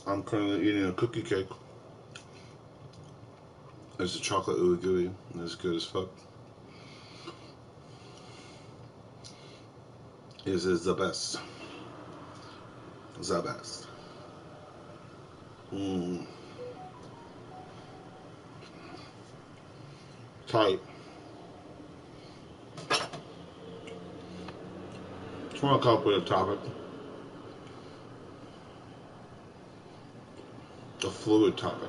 I'm currently eating a cookie cake. It's a chocolate ooey gooey, and it's good as fuck. This is the best. The best. Tight. Just want to come up with a topic. A fluid topic.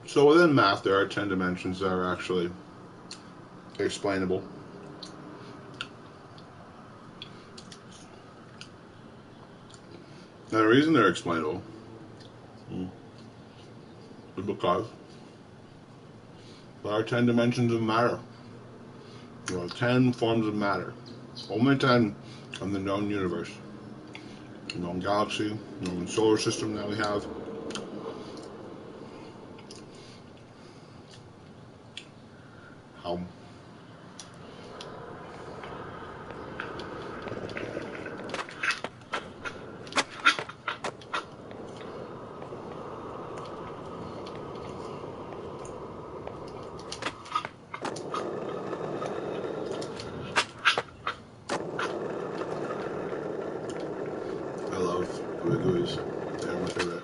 So within math, there are 10 dimensions that are actually explainable. And the reason they're explainable is because there are 10 dimensions of matter. There are 10 forms of matter. Only 10 in the known universe. Known galaxy, known solar system that we have. How? I love gooey-gooeys. They're my favorite.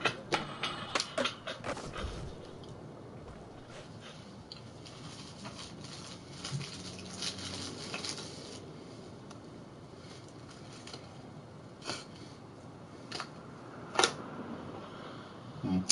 Mm.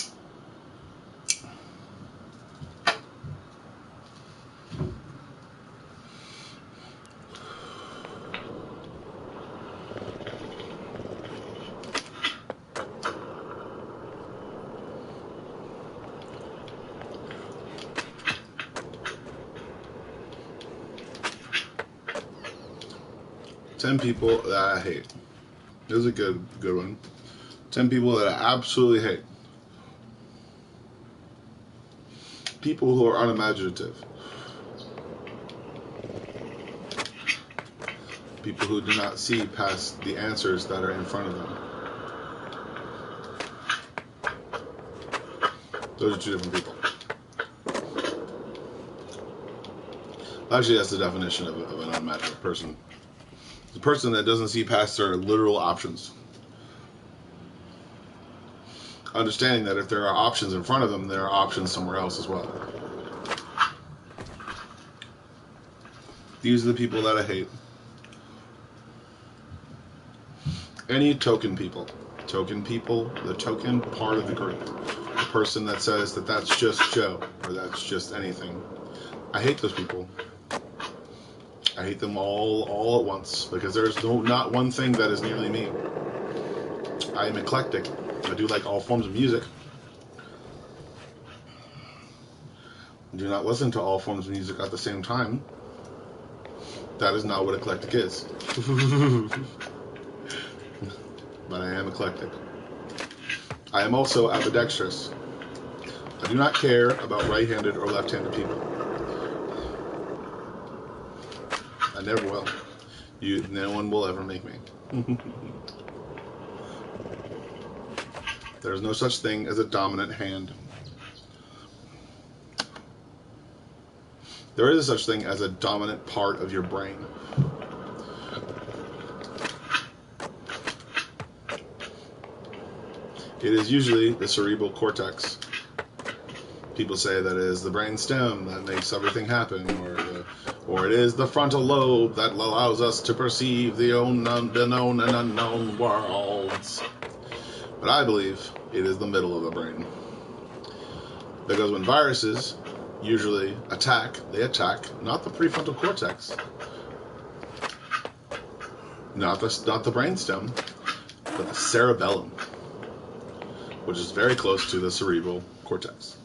10 people that I hate. This is a good one. 10 people that I absolutely hate. People who are unimaginative. People who do not see past the answers that are in front of them. Those are two different people. Actually, that's the definition of an unimaginative person. The person that doesn't see past their literal options. Understanding that if there are options in front of them, there are options somewhere else as well. These are the people that I hate. Any token people. Token people, the token part of the group. The person that says that that's just Joe, or that's just anything. I hate those people. I hate them all at once, because there's not one thing that is nearly me. I am eclectic. I do like all forms of music. I do not listen to all forms of music at the same time. That is not what eclectic is. But I am eclectic. I am also ambidextrous. I do not care about right-handed or left-handed people. I never will. No one will ever make me. There's no such thing as a dominant hand. There is such thing as a dominant part of your brain. It is usually the cerebral cortex. People say that it is the brain stem that makes everything happen, or it is the frontal lobe that allows us to perceive the known and unknown worlds. But I believe it is the middle of the brain. Because when viruses usually attack, they attack not the prefrontal cortex, not the brainstem, but the cerebellum, which is very close to the cerebral cortex.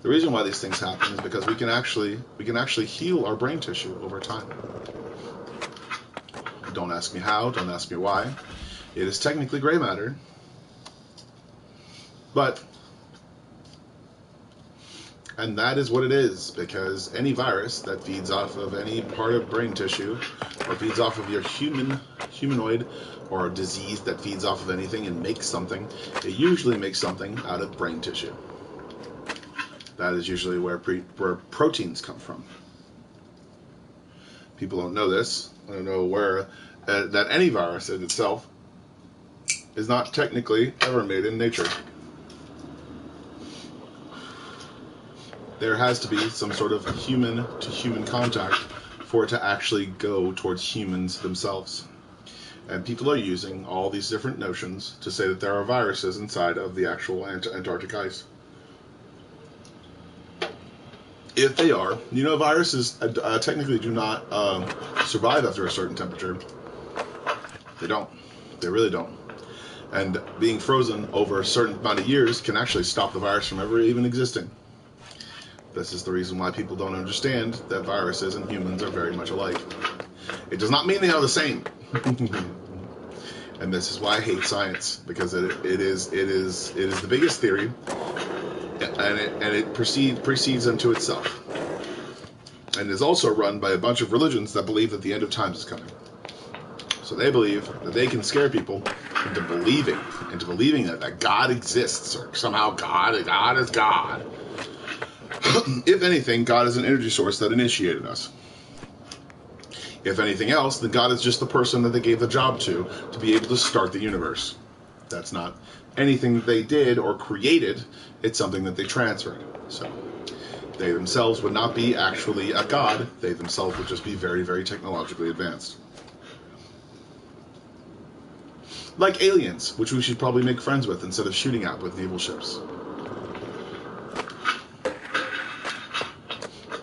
The reason why these things happen is because we can actually heal our brain tissue over time. Don't ask me how, don't ask me why. It is technically gray matter, and that is what it is, because any virus that feeds off of any part of brain tissue, or feeds off of your humanoid, or a disease that feeds off of anything and makes something, it usually makes something out of brain tissue. That is usually where proteins come from. People don't know this. I don't know where that any virus in itself is not technically ever made in nature. There has to be some sort of human-to-human contact for it to actually go towards humans themselves. And people are using all these different notions to say that there are viruses inside of the actual Antarctic ice. If they are, viruses technically do not survive after a certain temperature. They don't. They really don't. And being frozen over a certain amount of years can actually stop the virus from ever even existing. This is the reason why people don't understand that viruses and humans are very much alike. It does not mean they are the same. And this is why I hate science, because it is the biggest theory, and it precedes unto itself. And is also run by a bunch of religions that believe that the end of times is coming. So they believe that they can scare people into believing that God exists, or somehow God is God. If anything, God is an energy source that initiated us. If anything else, then God is just the person that they gave the job to be able to start the universe. That's not anything that they did or created, it's something that they transferred. So they themselves would not be actually a god, they themselves would just be very, very technologically advanced. Like aliens, which we should probably make friends with instead of shooting at with naval ships.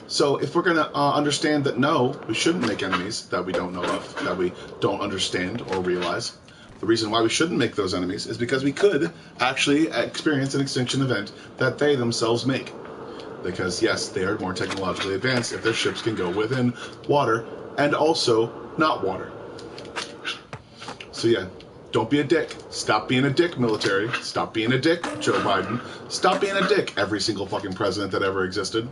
So if we're going to understand that no, we shouldn't make enemies that we don't know of, that we don't understand or realize, the reason why we shouldn't make those enemies is because we could actually experience an extinction event that they themselves make. Because yes, they are more technologically advanced if their ships can go within water and also not water. So yeah, don't be a dick. Stop being a dick, military. Stop being a dick, Joe Biden. Stop being a dick, every single fucking president that ever existed.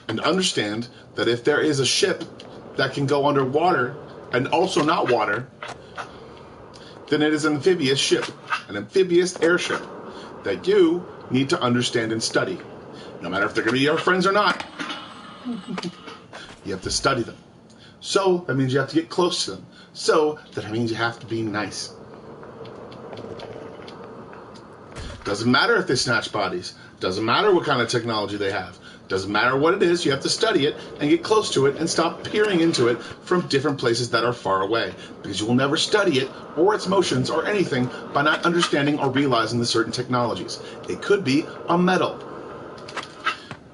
And understand that if there is a ship that can go underwater and also not water, then it is an amphibious ship, an amphibious airship that you need to understand and study. No matter if they're going to be your friends or not, you have to study them. So that means you have to get close to them. So that means you have to be nice. Doesn't matter if they snatch bodies. Doesn't matter what kind of technology they have. Doesn't matter what it is, you have to study it and get close to it and stop peering into it from different places that are far away. Because you will never study it or its motions or anything by not understanding or realizing the certain technologies. It could be a metal.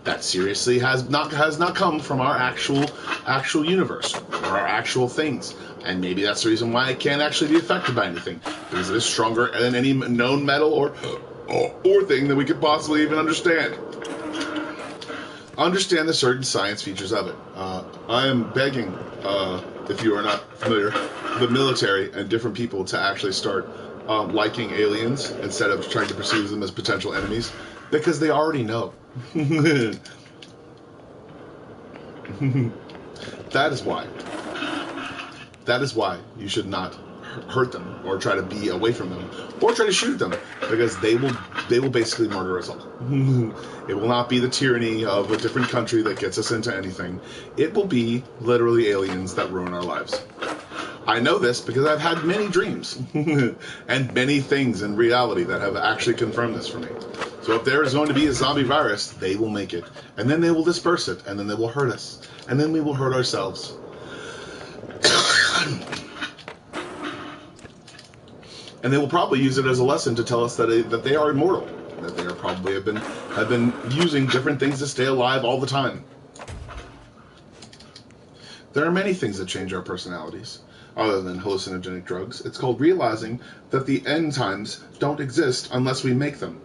That seriously has not come from our actual universe or our actual things. And maybe that's the reason why it can't actually be affected by anything. Because it is stronger than any known metal or thing that we could possibly even understand. Understand the certain science features of it. I am begging, if you are not familiar, the military and different people to actually start liking aliens instead of trying to perceive them as potential enemies, because they already know. That is why. That is why you should not hurt them or try to be away from them or try to shoot them, because they will basically murder us all. It will not be the tyranny of a different country that gets us into anything. It will be literally aliens that ruin our lives. I know this because I've had many dreams and many things in reality that have actually confirmed this for me. So if there is going to be a zombie virus, they will make it, and then they will disperse it, and then they will hurt us, and then we will hurt ourselves. And they will probably use it as a lesson to tell us that they are immortal, that they are probably have been using different things to stay alive all the time. There are many things that change our personalities, other than hallucinogenic drugs. It's called realizing that the end times don't exist unless we make them.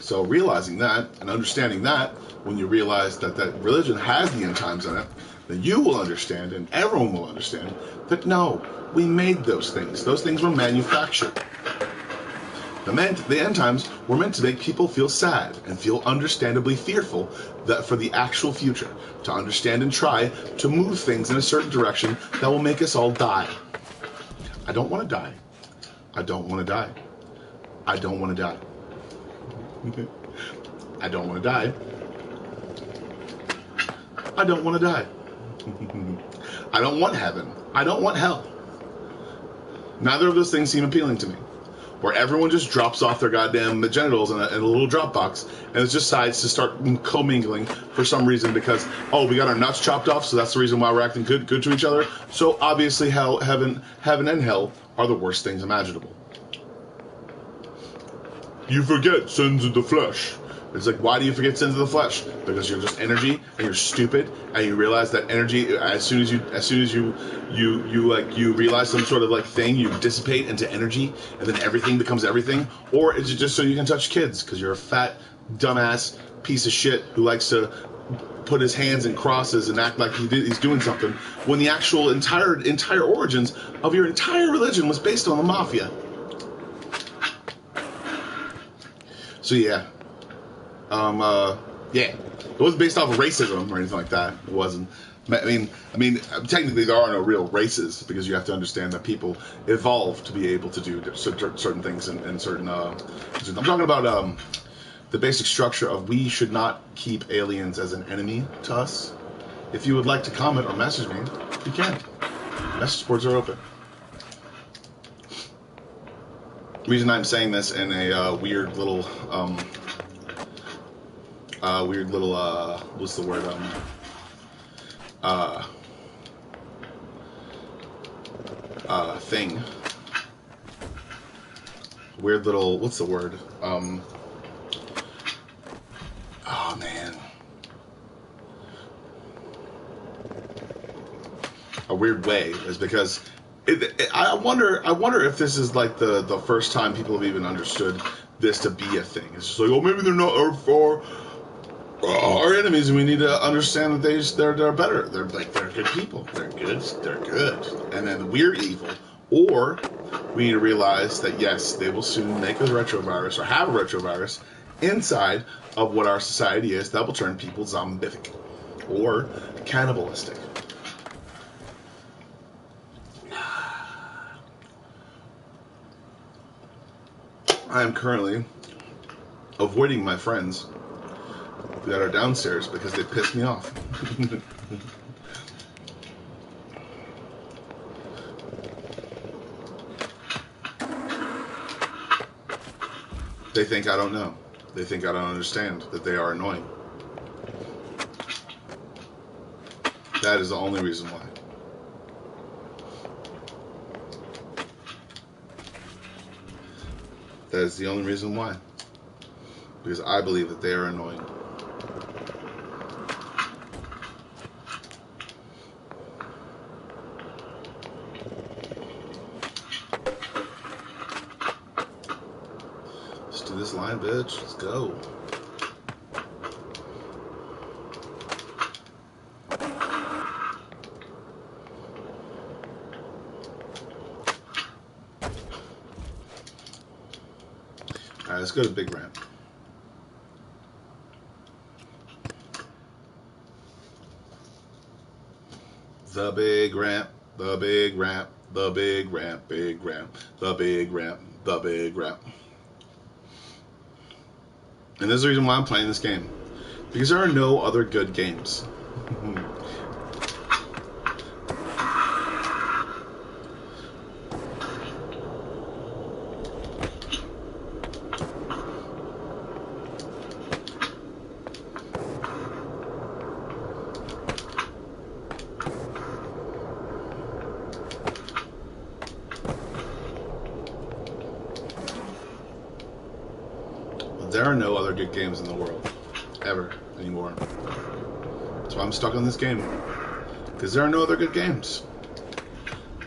So realizing that and understanding that, when you realize that religion has the end times in it, then you will understand, and everyone will understand, that no, we made those things. Those things were manufactured. The end times were meant to make people feel sad and feel understandably fearful that for the actual future, to understand and try to move things in a certain direction that will make us all die. I don't want to die. I don't want to die. I don't want to die. I don't want to die. I don't want to die. I don't want heaven. I don't want hell. Neither of those things seem appealing to me. Where everyone just drops off their goddamn genitals in a little drop box and it just decides to start commingling for some reason because, oh, we got our nuts chopped off, so that's the reason why we're acting good to each other. So obviously heaven and hell are the worst things imaginable. You forget sins of the flesh. It's like, why do you forget sins of the flesh? Because you're just energy and you're stupid, and you realize that energy, as soon as you realize some sort of like thing, you dissipate into energy, and then everything becomes everything. Or is it just so you can touch kids because you're a fat dumbass piece of shit who likes to put his hands in crosses and act like he's doing something when the actual entire origins of your entire religion was based on the mafia? So yeah. Yeah, it wasn't based off of racism or anything like that. It wasn't. I mean, technically there are no real races because you have to understand that people evolve to be able to do certain things and certain. I'm talking about the basic structure of we should not keep aliens as an enemy to us. If you would like to comment or message me, you can. Message boards are open. The reason I'm saying this in a weird little what's the word, thing, weird little, what's the word, oh man, a weird way, is because I wonder if this is like the first time people have even understood this to be a thing. It's just like, oh, maybe they're not our enemies, and we need to understand that they're better. They're good people. They're good. And then we're evil. Or we need to realize that yes, they will soon make a retrovirus or have a retrovirus inside of what our society is that will turn people zombific or cannibalistic. I am currently avoiding my friends that are downstairs because they piss me off. They think I don't know. They think I don't understand that they are annoying. That is the only reason why. That is the only reason why. Because I believe that they are annoying. Let's do this line, bitch. Let's go. Alright, let's go to Big Ramp. The big ramp, the big ramp, the big ramp, big ramp, the big ramp, the big ramp. And there's the reason why I'm playing this game. Because there are no other good games. There are no other good games in the world, ever, anymore. That's why I'm stuck on this game. Because there are no other good games.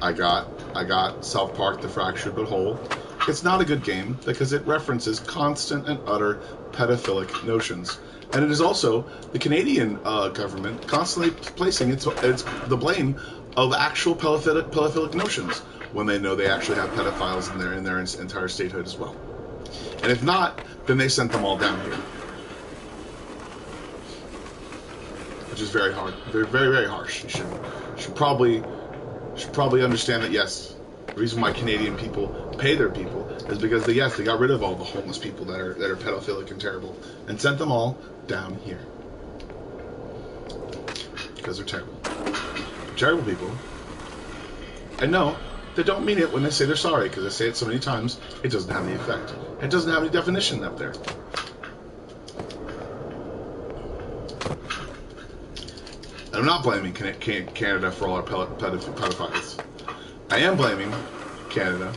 I got South Park: The Fractured But Whole. It's not a good game because it references constant and utter pedophilic notions. And it is also the Canadian government constantly placing it's the blame of actual pedophilic notions when they know they actually have pedophiles in their entire statehood as well. And if not, then they sent them all down here, which is very hard, very very very harsh. You should probably understand that yes, the reason why Canadian people pay their people is because they got rid of all the homeless people that are pedophilic and terrible and sent them all down here because they're terrible people. And no, they don't mean it when they say they're sorry, because they say it so many times it doesn't have the effect. It doesn't have any definition up there. And I'm not blaming Canada for all our pedophiles. I am blaming Canada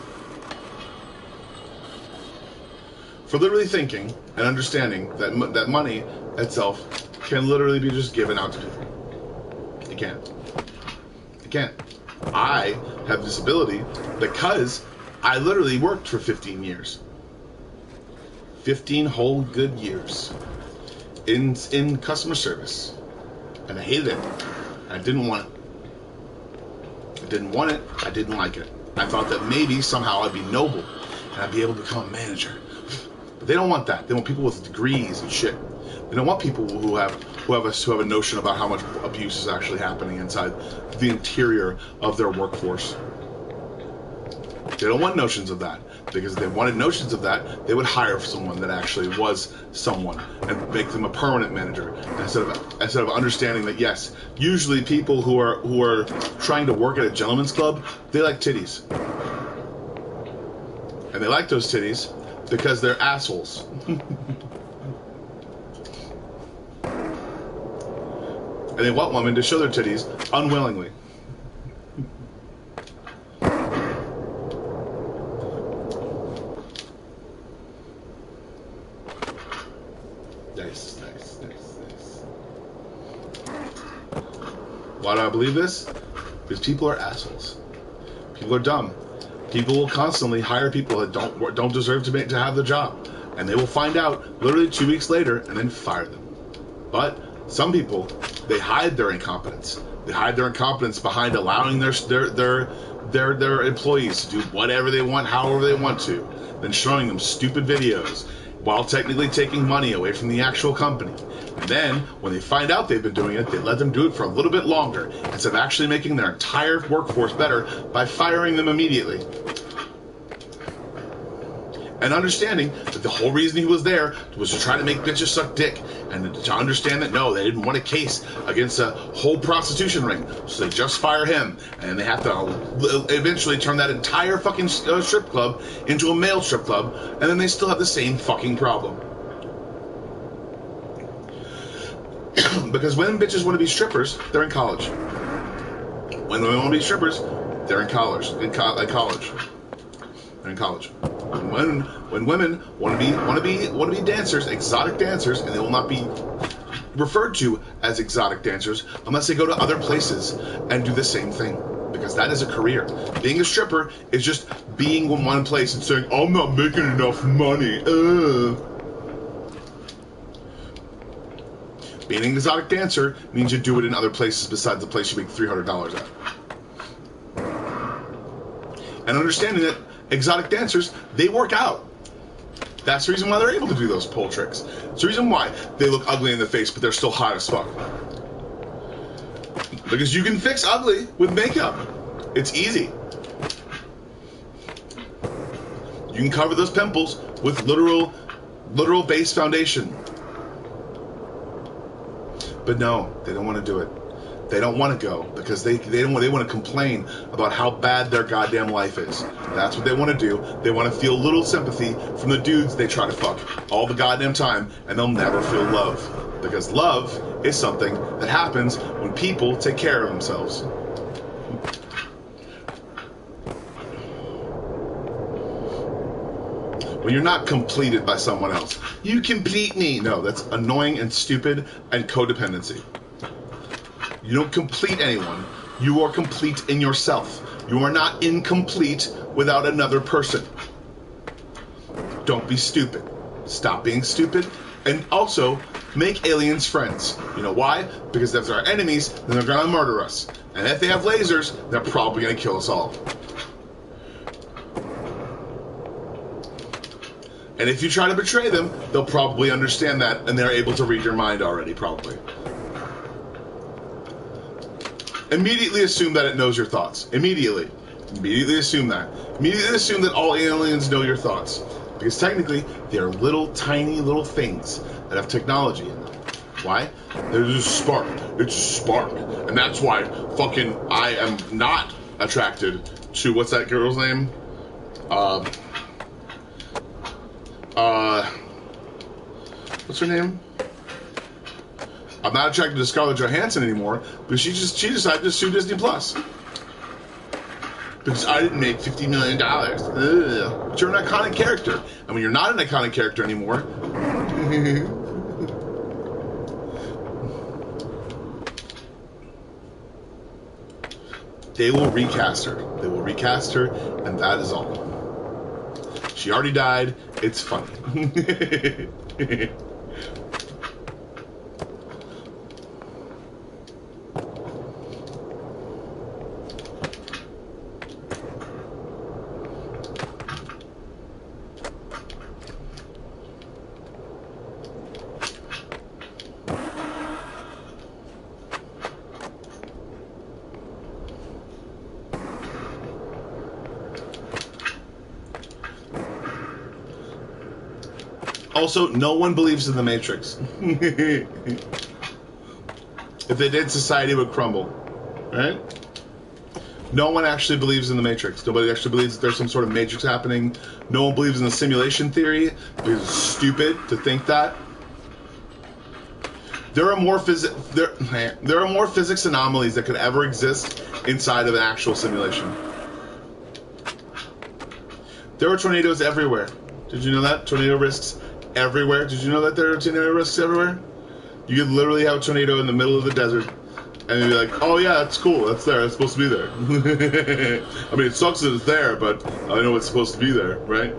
for literally thinking and understanding that money itself can literally be just given out to people. It can't. It can't. I have this ability because I literally worked for 15 years. 15 whole good years in customer service. And I hated it. I didn't want it. I didn't want it. I didn't like it. I thought that maybe somehow I'd be noble and I'd be able to become a manager. But they don't want that. They want people with degrees and shit. They don't want people who have a notion about how much abuse is actually happening inside the interior of their workforce. They don't want notions of that, because if they wanted notions of that, they would hire someone that actually was someone and make them a permanent manager instead of understanding that yes, usually people who are trying to work at a gentleman's club, they like titties, and they like those titties because they're assholes. And they want women to show their titties unwillingly. Nice. Why do I believe this? Because people are assholes. People are dumb. People will constantly hire people that don't deserve to have the job, and they will find out literally 2 weeks later and then fire them. But some people, they hide their incompetence. They hide their incompetence behind allowing their employees to do whatever they want, however they want to, then showing them stupid videos while technically taking money away from the actual company. And then, when they find out they've been doing it, they let them do it for a little bit longer, instead of actually making their entire workforce better by firing them immediately. And understanding that the whole reason he was there was to try to make bitches suck dick, and to understand that no, they didn't want a case against a whole prostitution ring, so they just fire him, and they have to eventually turn that entire fucking strip club into a male strip club, and then they still have the same fucking problem. Because when bitches want to be strippers, they're in college. When they want to be strippers, they're in college. They're in college. When women want to be dancers, exotic dancers, and they will not be referred to as exotic dancers unless they go to other places and do the same thing, because that is a career. Being a stripper is just being in one place and saying, I'm not making enough money. Being an exotic dancer means you do it in other places besides the place you make $300 at. And understanding that exotic dancers, they work out. That's the reason why they're able to do those pole tricks. It's the reason why they look ugly in the face, but they're still hot as fuck. Because you can fix ugly with makeup. It's easy. You can cover those pimples with literal base foundation. But no, they don't want to do it. They don't want to go because they want to complain about how bad their goddamn life is. That's what they want to do. They want to feel a little sympathy from the dudes they try to fuck all the goddamn time, and they'll never feel love. Because love is something that happens when people take care of themselves. When you're not completed by someone else. You complete me. No, that's annoying and stupid and codependency. You don't complete anyone. You are complete in yourself. You are not incomplete without another person. Don't be stupid. Stop being stupid. And also, make aliens friends. You know why? Because if they're our enemies, then they're going to murder us. And if they have lasers, they're probably going to kill us all. And if you try to betray them, they'll probably understand that, and they're able to read your mind already, probably. Immediately assume that it knows your thoughts. Immediately. Immediately assume that. Immediately assume that all aliens know your thoughts. Because technically, they're little, tiny little things that have technology in them. Why? There's a spark. It's a spark. And that's why fucking I am not attracted to, what's that girl's name? What's her name? I'm not attracted to Scarlett Johansson anymore, because she decided to sue Disney Plus. Because I didn't make $50 million. Ugh. But you're an iconic character. And when you're not an iconic character anymore, they will recast her. They will recast her, and that is all. She already died. It's funny. Also, no one believes in the Matrix. If they did, society would crumble. Right? No one actually believes in the Matrix. Nobody actually believes that there's some sort of Matrix happening. No one believes in the simulation theory. Because it's stupid to think that. There are more physics anomalies that could ever exist inside of an actual simulation. There are tornadoes everywhere. Did you know that? Tornado risks everywhere. Did you know that there are tornado risks everywhere? You could literally have a tornado in the middle of the desert, and you'd be like, oh yeah, that's cool, that's there, it's supposed to be there. I mean, it sucks that it's there, but I know it's supposed to be there, right?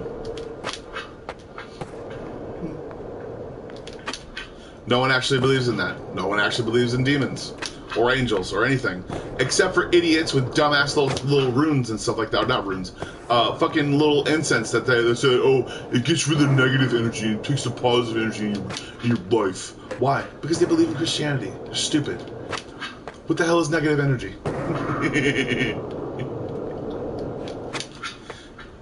No one actually believes in that. No one actually believes in demons or angels or anything, except for idiots with dumbass little runes and stuff like that. Or not runes, fucking little incense that they say, oh, it gets rid of the negative energy and takes the positive energy in your life. Why? Because they believe in Christianity. They're stupid. What the hell is negative energy?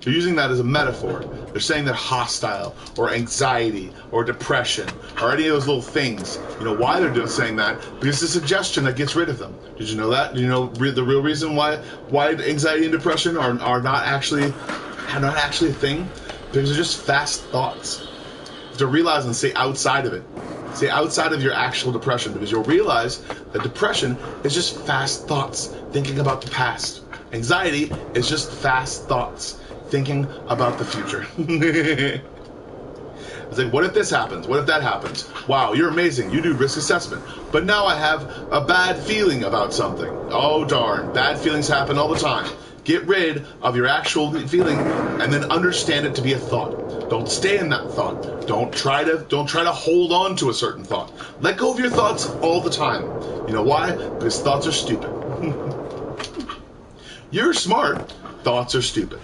They're using that as a metaphor. They're saying they're hostile, or anxiety, or depression, or any of those little things. You know why they're saying that? Because it's a suggestion that gets rid of them. Did you know that? Do you know the real reason why anxiety and depression are not actually a thing? Because they're just fast thoughts. You have to realize and stay outside of it. Stay outside of your actual depression, because you'll realize that depression is just fast thoughts thinking about the past. Anxiety is just fast thoughts thinking about the future. It's like, what if this happens? What if that happens? Wow, you're amazing. You do risk assessment. But now I have a bad feeling about something. Oh, darn. Bad feelings happen all the time. Get rid of your actual feeling and then understand it to be a thought. Don't stay in that thought. Don't try to hold on to a certain thought. Let go of your thoughts all the time. You know why? Because thoughts are stupid. You're smart. Thoughts are stupid.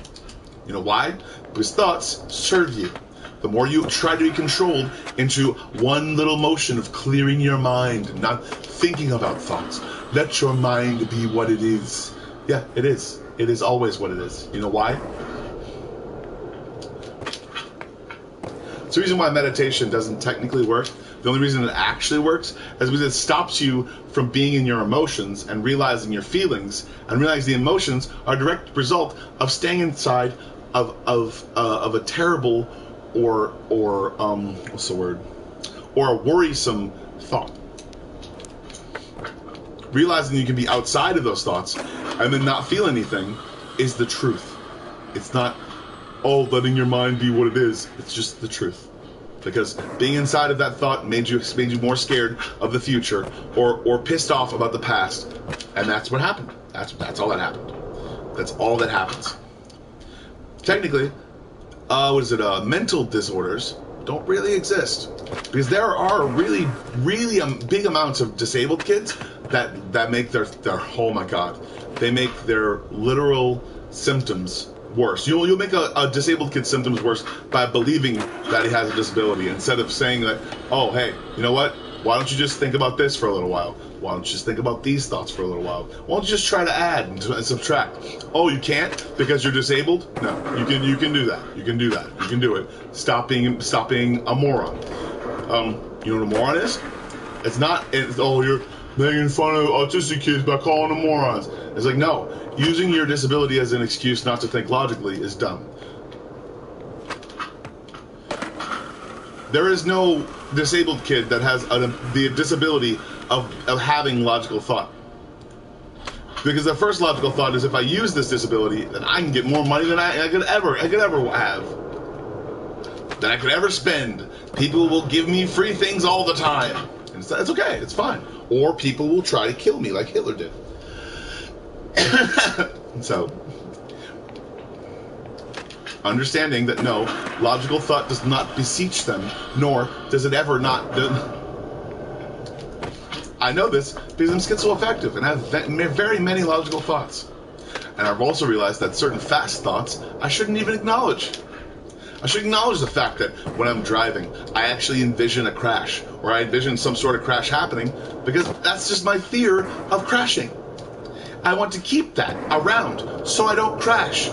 You know why? Because thoughts serve you. The more you try to be controlled into one little motion of clearing your mind, not thinking about thoughts. Let your mind be what it is. Yeah, it is. It is always what it is. You know why? It's the reason why meditation doesn't technically work. The only reason it actually works is because it stops you from being in your emotions and realizing your feelings, and realize the emotions are a direct result of staying inside of a terrible or what's the word? Or a worrisome thought. Realizing you can be outside of those thoughts and then not feel anything is the truth. It's not, oh, letting your mind be what it is. It's just the truth. Because being inside of that thought made you more scared of the future or pissed off about the past. And that's what happened. That's all that happened. That's all that happens. Technically, mental disorders don't really exist, because there are really big amounts of disabled kids that make their oh my god, they make their literal symptoms worse. You'll make a disabled kid's symptoms worse by believing that he has a disability, instead of saying that, oh hey, you know what, why don't you just think about this for a little while? Why don't you just think about these thoughts for a little while? Why don't you just try to add and subtract? Oh, you can't because you're disabled? No, you can do that. You can do that. You can do it. Stop being a moron. You know what a moron is? You're making fun of autistic kids by calling them morons. It's like, no, using your disability as an excuse not to think logically is dumb. There is no disabled kid that has the disability of having logical thought. Because the first logical thought is, if I use this disability, then I can get more money than I could ever have. That I could ever spend. People will give me free things all the time. And it's okay, it's fine. Or people will try to kill me like Hitler did. So, understanding that no, logical thought does not beseech them, nor does it ever not... I know this because I'm schizoaffective and I have very many logical thoughts. And I've also realized that certain fast thoughts I shouldn't even acknowledge. I should acknowledge the fact that when I'm driving, I actually envision a crash, or I envision some sort of crash happening, because that's just my fear of crashing. I want to keep that around so I don't crash.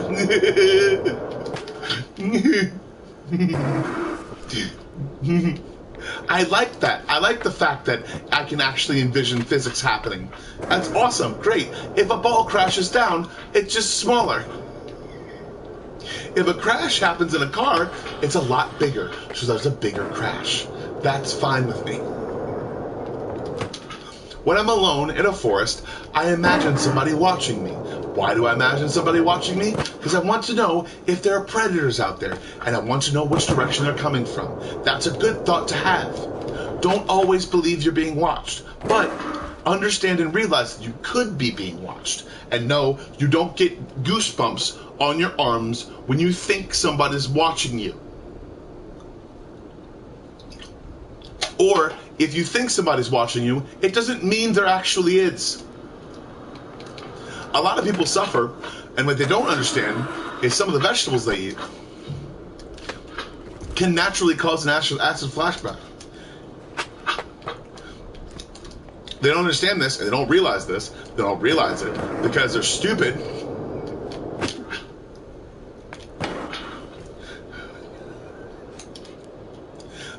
I like that. I like the fact that I can actually envision physics happening. That's awesome. Great. If a ball crashes down, it's just smaller. If a crash happens in a car, it's a lot bigger. So there's a bigger crash. That's fine with me. When I'm alone in a forest, I imagine somebody watching me. Why do I imagine somebody watching me? Because I want to know if there are predators out there, and I want to know which direction they're coming from. That's a good thought to have. Don't always believe you're being watched, but understand and realize that you could be being watched. And no, you don't get goosebumps on your arms when you think somebody's watching you. Or, if you think somebody's watching you, it doesn't mean there actually is. A lot of people suffer, and what they don't understand is some of the vegetables they eat can naturally cause an acid flashback. They don't understand this, and they don't realize this. They don't realize it because they're stupid.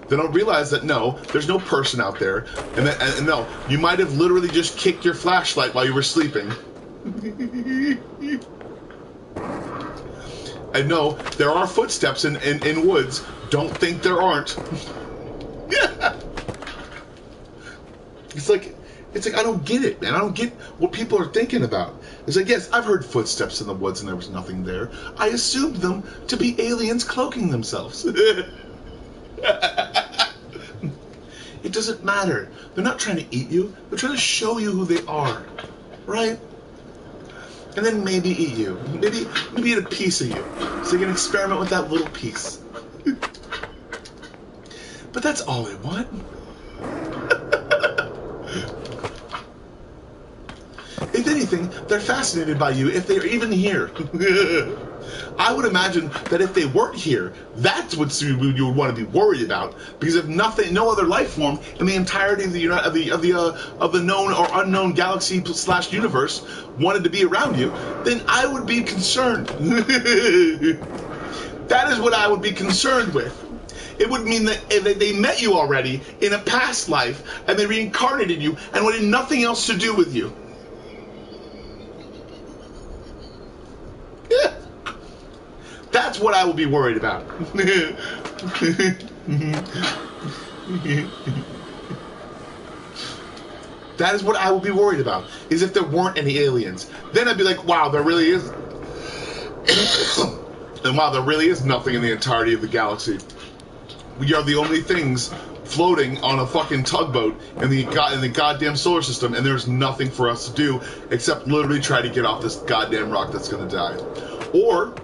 They don't realize that, no, there's no person out there, and no, you might have literally just kicked your flashlight while you were sleeping. And no, there are footsteps in woods. Don't think there aren't. Yeah. It's like I don't get it, man. I don't get what people are thinking about. It's like, yes, I've heard footsteps in the woods and there was nothing there. I assumed them to be aliens cloaking themselves. It doesn't matter. They're not trying to eat you. They're trying to show you who they are, right? And then maybe eat you. Maybe eat a piece of you, so you can experiment with that little piece. But that's all they want. If anything, they're fascinated by you if they're even here. I would imagine that if they weren't here, that's what you would want to be worried about. Because if no other life form in the entirety of the known or unknown galaxy / universe wanted to be around you, then I would be concerned. That is what I would be concerned with. It would mean that they met you already in a past life, and they reincarnated you and wanted nothing else to do with you. Yeah. That's what I will be worried about. That is what I will be worried about, is if there weren't any aliens. Then I'd be like, wow, there really is. And wow, there really is nothing in the entirety of the galaxy. We are the only things floating on a fucking tugboat in the goddamn solar system, and there's nothing for us to do except literally try to get off this goddamn rock that's gonna die. Or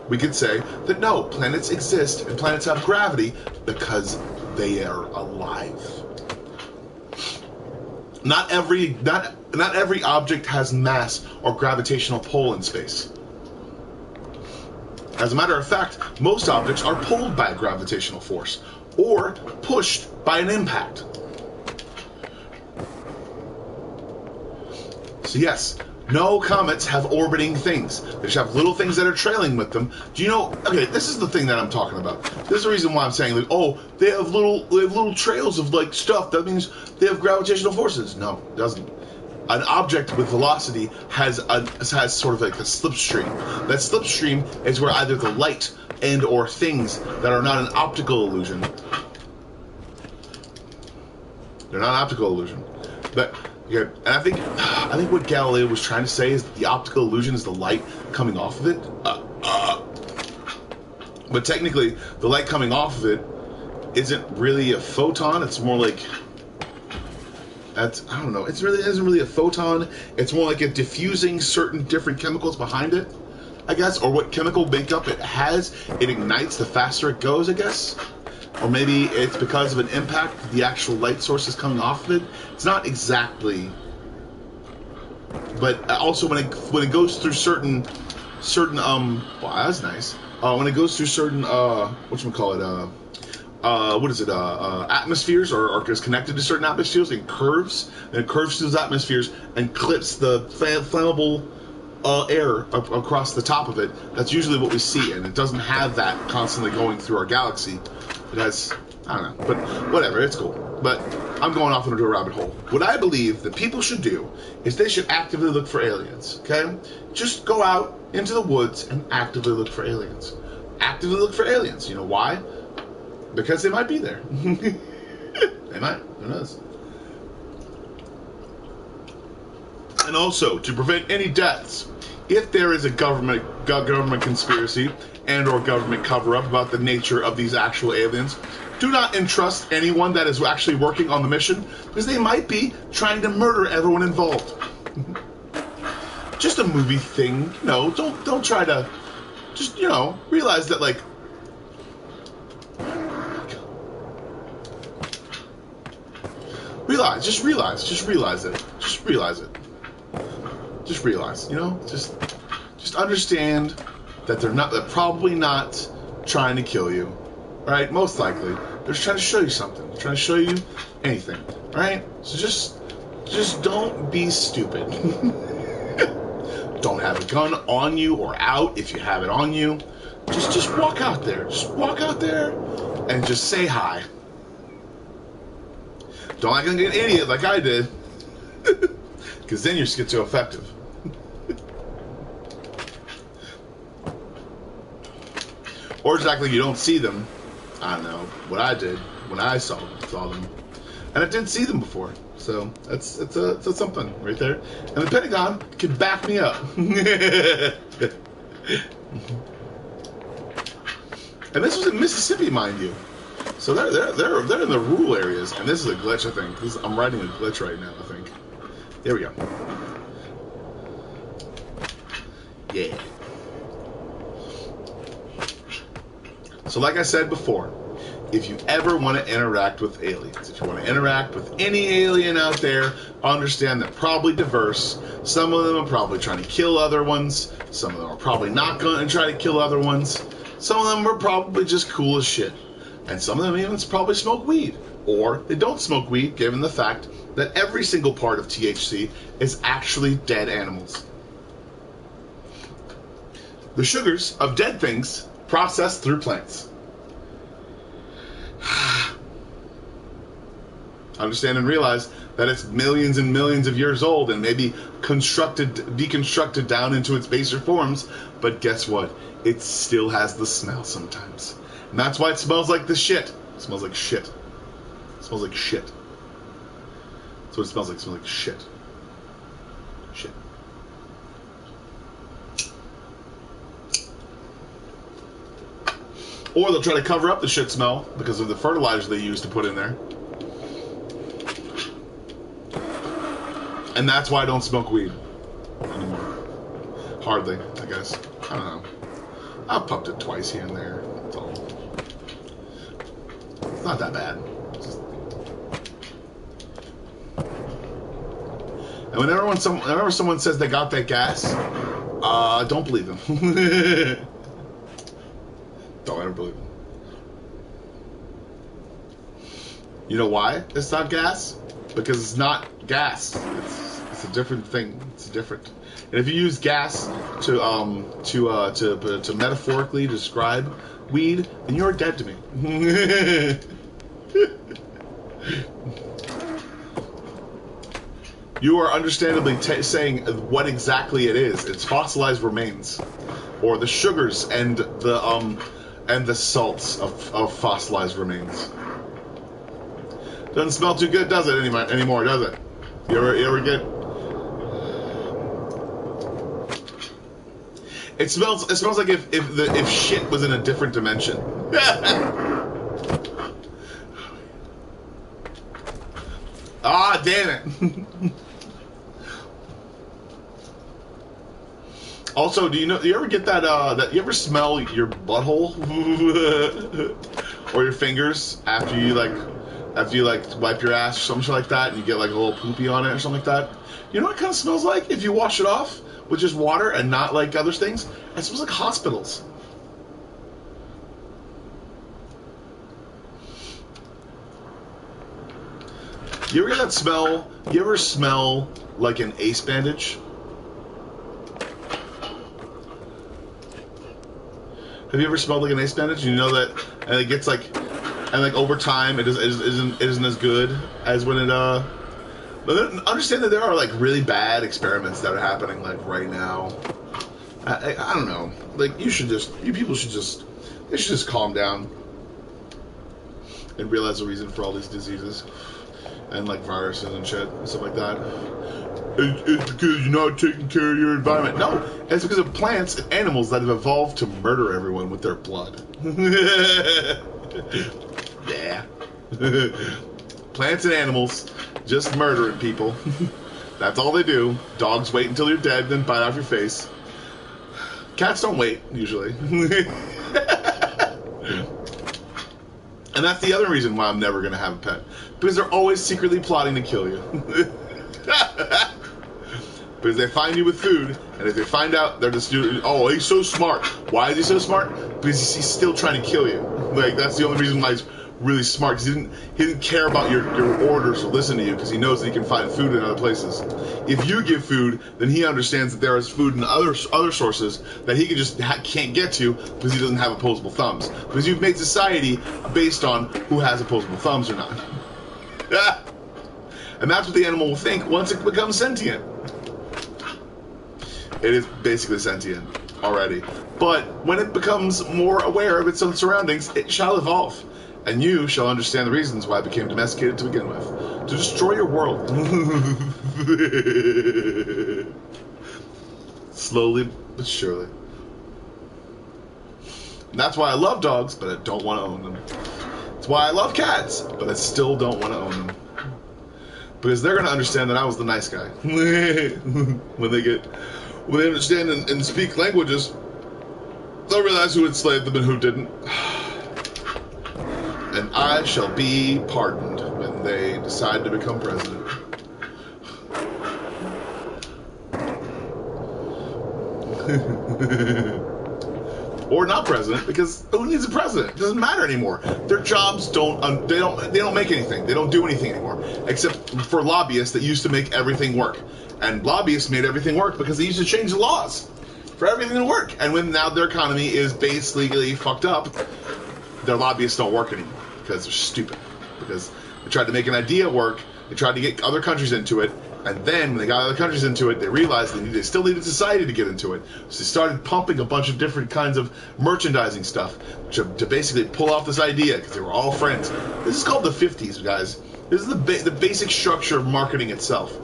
we could say that no, planets exist and planets have gravity because they are alive. Not every object has mass or gravitational pull in space. As a matter of fact, most objects are pulled by a gravitational force or pushed by an impact. So yes, no comets have orbiting things. They just have little things that are trailing with them. Do you know? Okay, this is the thing that I'm talking about. This is the reason why I'm saying, like, oh, they have little trails of like stuff. That means they have gravitational forces. No, it doesn't. An object with velocity has sort of like a slipstream. That slipstream is where either the light and or things that are not an optical illusion. They're not an optical illusion, but. Yeah, and I think what Galileo was trying to say is that the optical illusion is the light coming off of it. But technically, the light coming off of it isn't really a photon. It's more like I don't know. It isn't really a photon. It's more like it diffusing certain different chemicals behind it, I guess, or what chemical makeup it has. It ignites the faster it goes, I guess. Or maybe it's because of an impact, the actual light source is coming off of it. It's not exactly, but also when it goes through certain wow, that's nice. When it goes through certain atmospheres or is connected to certain atmospheres and curves through those atmospheres and clips the flammable air across the top of it. That's usually what we see, and it doesn't have that constantly going through our galaxy. It has, I don't know, but whatever, it's cool. But I'm going off into a rabbit hole. What I believe that people should do is they should actively look for aliens, okay? Just go out into the woods and actively look for aliens. Actively look for aliens. You know why? Because they might be there. They might. Who knows? And also, to prevent any deaths, if there is a government conspiracy and or government cover-up about the nature of these actual aliens, do not entrust anyone that is actually working on the mission, because they might be trying to murder everyone involved. Just a movie thing, you know. Don't try to, just, you know, realize that, like, just realize it, you know, just understand that they're probably not trying to kill you, right? Most likely, they're just trying to show you something. They're trying to show you anything, right? So just don't be stupid. Don't have a gun on you or out if you have it on you. Just walk out there. Just walk out there and just say hi. Don't act like an idiot like I did, because then you're schizoaffective. Or just act like you don't see them. I don't know what I did when I saw them, and I didn't see them before. So that's something right there. And the Pentagon can back me up. And this was in Mississippi, mind you. So they're in the rural areas, and this is a glitch, I think. I'm writing a glitch right now, I think. There we go. Yeah. So like I said before, if you ever want to interact with aliens, if you want to interact with any alien out there, understand they're probably diverse. Some of them are probably trying to kill other ones. Some of them are probably not going to try to kill other ones. Some of them are probably just cool as shit. And some of them even probably smoke weed. Or they don't smoke weed, given the fact that every single part of THC is actually dead animals. The sugars of dead things processed through plants. Understand and realize that it's millions and millions of years old and maybe deconstructed down into its baser forms, but guess what? It still has the smell sometimes. And that's why it smells like the shit. It smells like shit. It smells like shit. That's what it smells like. It smells like shit. Shit. Or they'll try to cover up the shit smell because of the fertilizer they use to put in there. And that's why I don't smoke weed anymore. Hardly, I guess. I don't know. I've pumped it twice here and there. That's all. It's not that bad. And whenever someone says they got that gas, don't believe them. Don't ever believe them. You know why it's not gas? Because it's not gas. It's a different thing. It's different. And if you use gas to metaphorically describe weed, then you're dead to me. You are understandably saying what exactly it is. It's fossilized remains, or the sugars and the salts of fossilized remains. Doesn't smell too good, does it anymore? Does it? You ever get? It smells like if shit was in a different dimension. Ah, damn it. Also, do you ever get that you ever smell your butthole or your fingers after you wipe your ass or something like that, and you get like a little poopy on it or something like that? You know what it kind of smells like if you wash it off with just water and not like other things? It smells like hospitals. You ever get that smell? You ever smell like an ace bandage? Have you ever smelled like an ace bandage? You know that, and it gets like, and like over time, it isn't as good as when it But then understand that there are like really bad experiments that are happening like right now. I don't know. Like you people should just calm down and realize the reason for all these diseases and like viruses and shit and stuff like that. It's because you're not taking care of your environment. No, it's because of plants and animals that have evolved to murder everyone with their blood. Yeah. Plants and animals just murdering people. That's all they do. Dogs wait until you're dead, then bite off your face. Cats don't wait, usually. And that's the other reason why I'm never going to have a pet. Because they're always secretly plotting to kill you. Because they find you with food, and if they find out, they're just, oh, he's so smart. Why is he so smart? Because he's still trying to kill you. Like, that's the only reason why he's really smart, because he didn't care about your orders or listen to you, because he knows that he can find food in other places. If you give food, then he understands that there is food in other sources that he can't get to because he doesn't have opposable thumbs. Because you've made society based on who has opposable thumbs or not. And that's what the animal will think once it becomes sentient. It is basically sentient already. But when it becomes more aware of its own surroundings, it shall evolve. And you shall understand the reasons why it became domesticated to begin with. To destroy your world. Slowly but surely. And that's why I love dogs, but I don't want to own them. That's why I love cats, but I still don't want to own them. Because they're going to understand that I was the nice guy. When they understand and speak languages, they'll realize who enslaved them and who didn't. And I shall be pardoned when they decide to become president. Or not president, because who needs a president? It doesn't matter anymore. Their jobs don't make anything. They don't do anything anymore, except for lobbyists that used to make everything work. And lobbyists made everything work because they used to change the laws for everything to work. And when now their economy is basically fucked up, their lobbyists don't work anymore because they're stupid. Because they tried to make an idea work, they tried to get other countries into it, and then when they got other countries into it, they realized they still needed society to get into it. So they started pumping a bunch of different kinds of merchandising stuff to basically pull off this idea, because they were all friends. This is called the 50s, guys. This is the basic structure of marketing itself.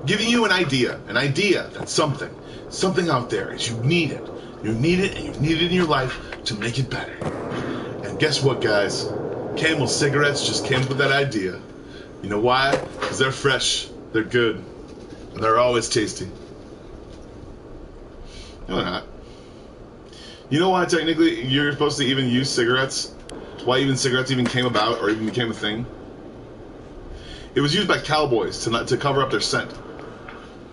Giving you an idea that's something out there, is you need it. You need it, and you need it in your life to make it better. And guess what, guys? Camel cigarettes just came up with that idea. You know why? Because they're fresh, they're good, and they're always tasty. No, they're not. You know why technically you're supposed to even use cigarettes? Why even cigarettes even came about or even became a thing? It was used by cowboys to cover up their scent.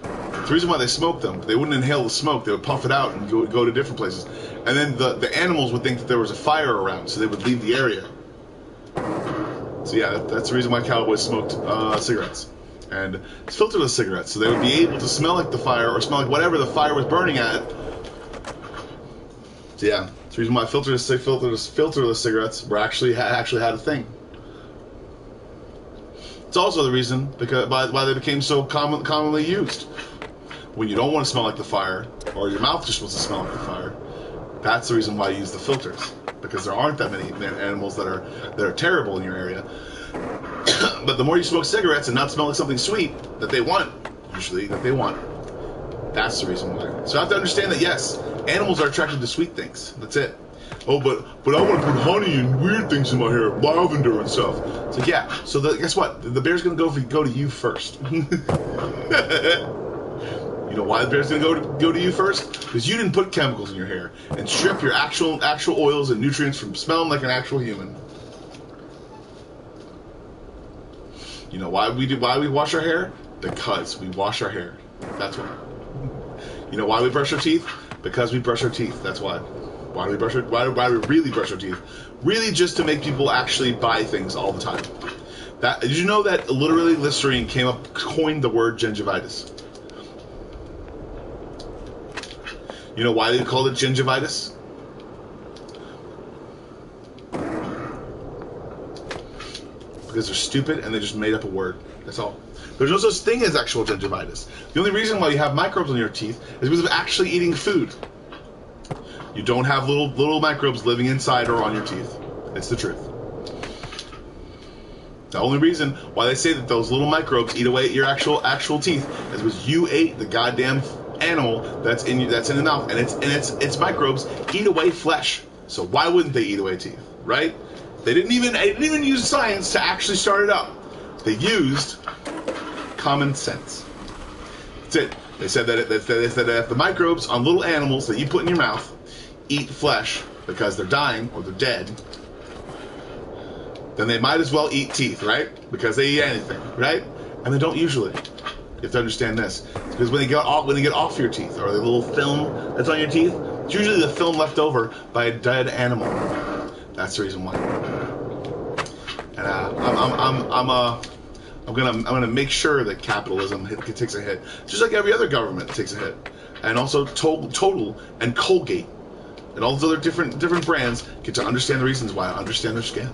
The reason why they smoked them, they wouldn't inhale the smoke, they would puff it out and go to different places. And then the animals would think that there was a fire around, so they would leave the area. So yeah, that's the reason why cowboys smoked cigarettes. And it's filtered cigarettes, so they would be able to smell like the fire or smell like whatever the fire was burning at. So yeah, it's the reason why filterless cigarettes were actually had a thing. It's also the reason why they became so commonly used. When you don't want to smell like the fire, or your mouth just wants to smell like the fire, that's the reason why you use the filters. Because there aren't that many animals that are terrible in your area. But the more you smoke cigarettes and not smell like something sweet that they want, that's the reason why. So I have to understand that yes, animals are attracted to sweet things. That's it. Oh, but I want to put honey and weird things in my hair, lavender and stuff. So yeah. So guess what? The bear's gonna go to you first. You know why the bear's gonna go to you first? Because you didn't put chemicals in your hair and strip your actual oils and nutrients from smelling like an actual human. You know why we wash our hair? Because we wash our hair. That's why. You know why we brush our teeth? Because we brush our teeth. That's why. Why do we really brush our teeth? Really just to make people actually buy things all the time. Did you know that literally Listerine coined the word gingivitis? You know why they called it gingivitis? Because they're stupid and they just made up a word. That's all. There's no such thing as actual gingivitis. The only reason why you have microbes on your teeth is because of actually eating food. You don't have little microbes living inside or on your teeth. It's the truth. The only reason why they say that those little microbes eat away at your actual teeth is because you ate the goddamn animal that's in the mouth, and its microbes eat away flesh. So why wouldn't they eat away teeth, right? They didn't even use science to actually start it up. They used common sense. That's it. They said that if the microbes on little animals that you put in your mouth eat flesh because they're dying or they're dead, then they might as well eat teeth, right? Because they eat anything, right? And they don't usually. You have to understand this. It's because when they get off your teeth, or the little film that's on your teeth, it's usually the film left over by a dead animal. That's the reason why. And I'm gonna make sure that capitalism takes a hit, just like every other government takes a hit, and also Total and Colgate and all those other different brands get to understand the reasons why. Understand their scam.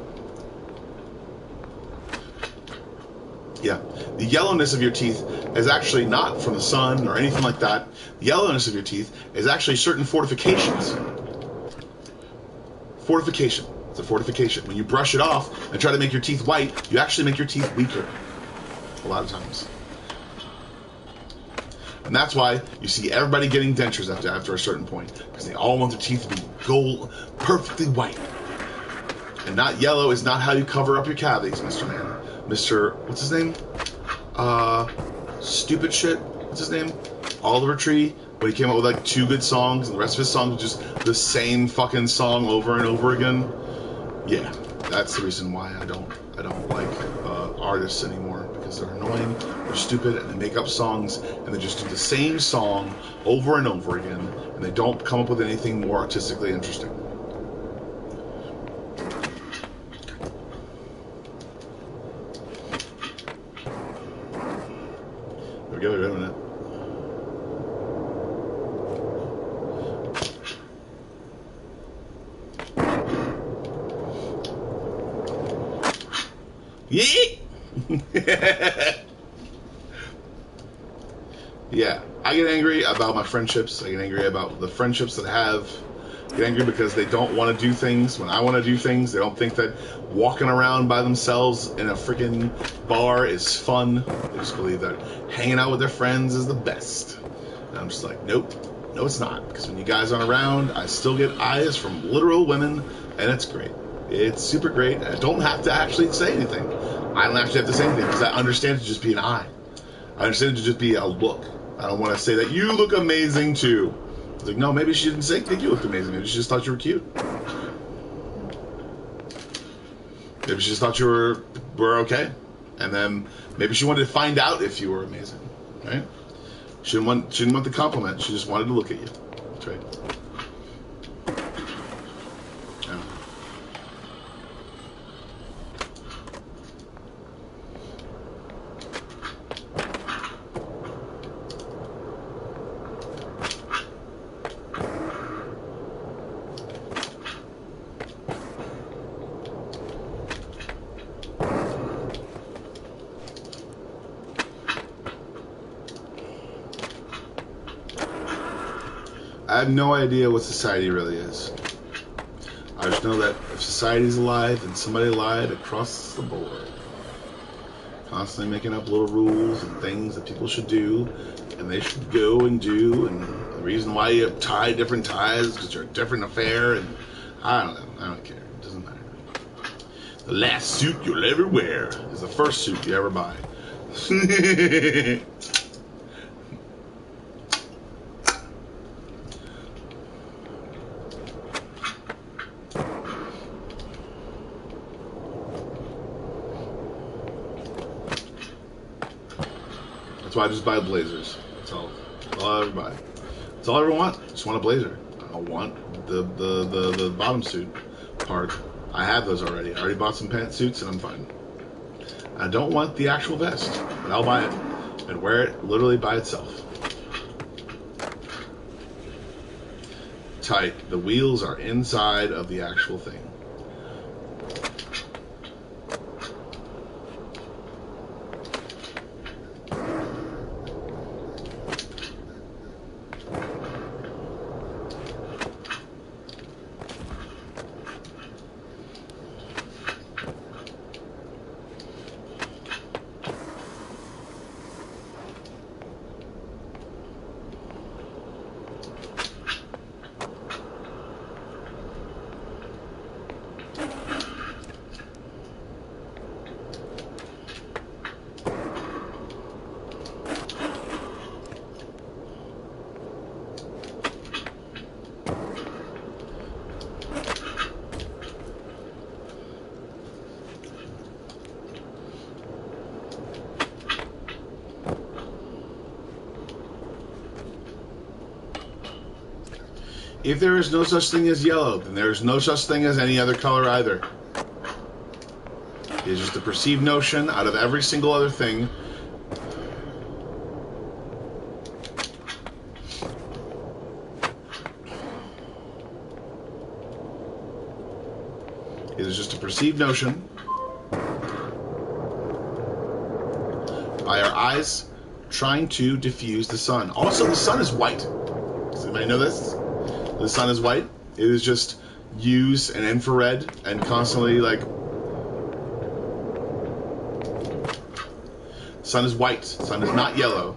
Yeah, the yellowness of your teeth is actually not from the sun or anything like that. The yellowness of your teeth is actually certain fortifications. Fortification. It's a fortification. When you brush it off and try to make your teeth white, you actually make your teeth weaker. A lot of times. And that's why you see everybody getting dentures after a certain point. Because they all want their teeth to be gold, perfectly white. And not yellow is not how you cover up your cavities, Mr. Man. Mr. What's his name? Stupid shit. What's his name? Oliver Tree. When he came out with like 2 good songs and the rest of his songs were just the same fucking song over and over again. Yeah, that's the reason why I don't like artists anymore, because they're annoying, they're stupid, and they make up songs and they just do the same song over and over again, and they don't come up with anything more artistically interesting. There we go, we're doing it. Yeah. Yeah, I get angry about my friendships. I get angry about the friendships that I have. I get angry because they don't want to do things when I want to do things. They don't think that walking around by themselves in a freaking bar is fun. They just believe that hanging out with their friends is the best. And I'm just like, nope, no it's not. Because when you guys aren't around, I still get eyes from literal women, and it's great. It's super great. I don't have to actually say anything. I don't actually have to say anything because I understand it to just be an eye. I understand it to just be a look. I don't want to say that you look amazing too. It's like, no, maybe she didn't think you looked amazing. Maybe she just thought you were cute. Maybe she just thought you were okay. And then maybe she wanted to find out if you were amazing, right? She didn't want the compliment. She just wanted to look at you. That's right. Yeah. I have no idea what society really is. I just know that if society's alive, then somebody lied across the board. Constantly making up little rules and things that people should do, and they should go and do, and the reason why you tie different ties is because you're a different affair, and I don't know. I don't care. It doesn't matter. The last suit you'll ever wear is the first suit you ever buy. That's why I just buy blazers. That's all I ever buy. That's all I ever want. I just want a blazer. I don't want the bottom suit part. I have those already. I already bought some pantsuits and I'm fine. I don't want the actual vest, but I'll buy it and wear it literally by itself. Tight. The wheels are inside of the actual thing. If there is no such thing as yellow, then there is no such thing as any other color either. It is just a perceived notion out of every single other thing. It is just a perceived notion by our eyes trying to diffuse the sun. Also, the sun is white. Does anybody know this? The sun is white. It is just use an infrared and constantly like. Sun is white. Sun is not yellow.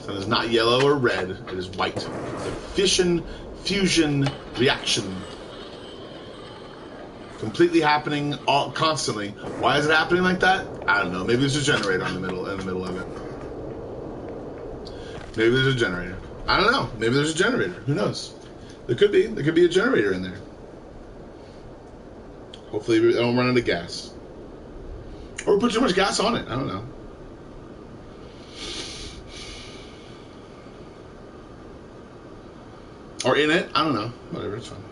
Sun is not yellow or red. It is white. It's a fusion reaction. Completely happening constantly. Why is it happening like that? I don't know. Maybe there's a generator in the middle of it. Maybe there's a generator. I don't know. Maybe there's a generator. Who knows? There could be. There could be a generator in there. Hopefully I don't run out of gas. Or put too much gas on it. I don't know. Or in it. I don't know. Whatever. It's fine.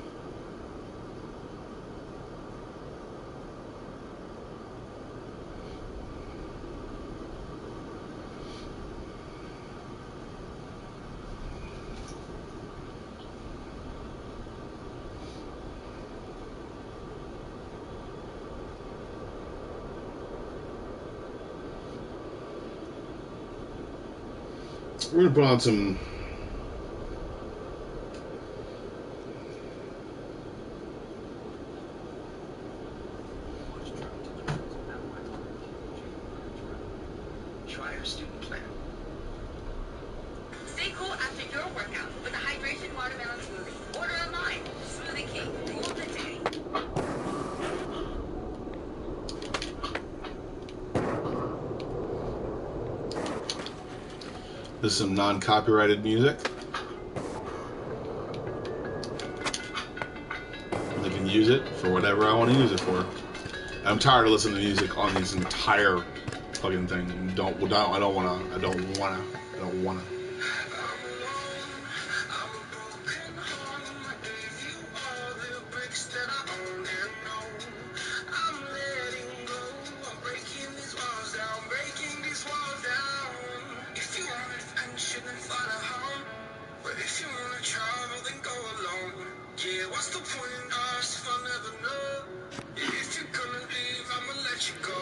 We're going to put on some try our student plan. Stay cool after your workout with a hydration watermelon smoothie. Order online. Smoothie King. Rule the day. This is some non-copyrighted music. use it for whatever I want to use it for. I'm tired of listening to music on this entire fucking thing. I don't wanna. But if you wanna travel, then go alone. Yeah, what's the point in us if I'll never know? If you're gonna leave, I'ma let you go.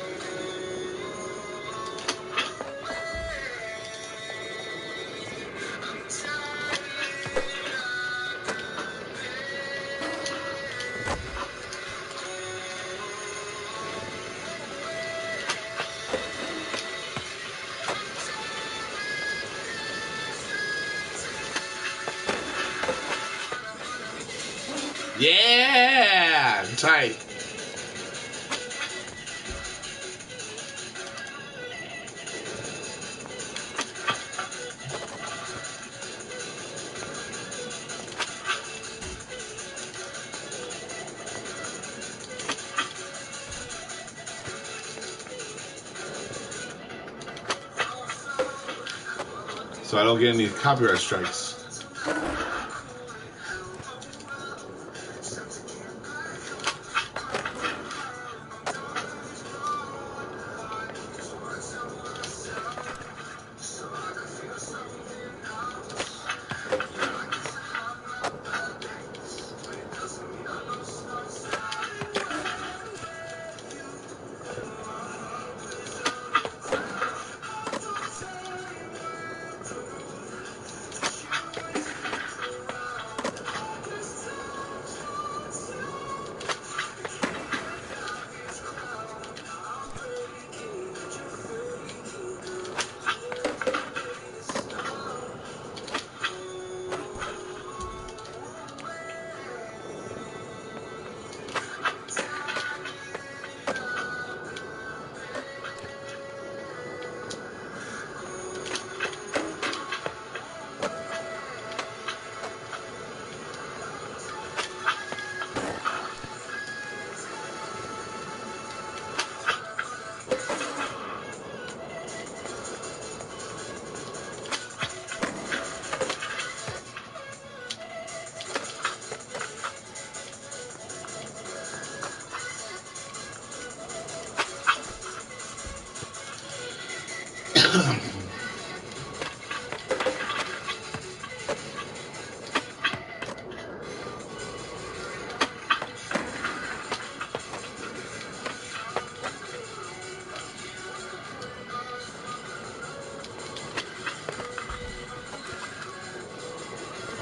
I'm tired of the Yeah, tight. So I don't get any copyright strikes.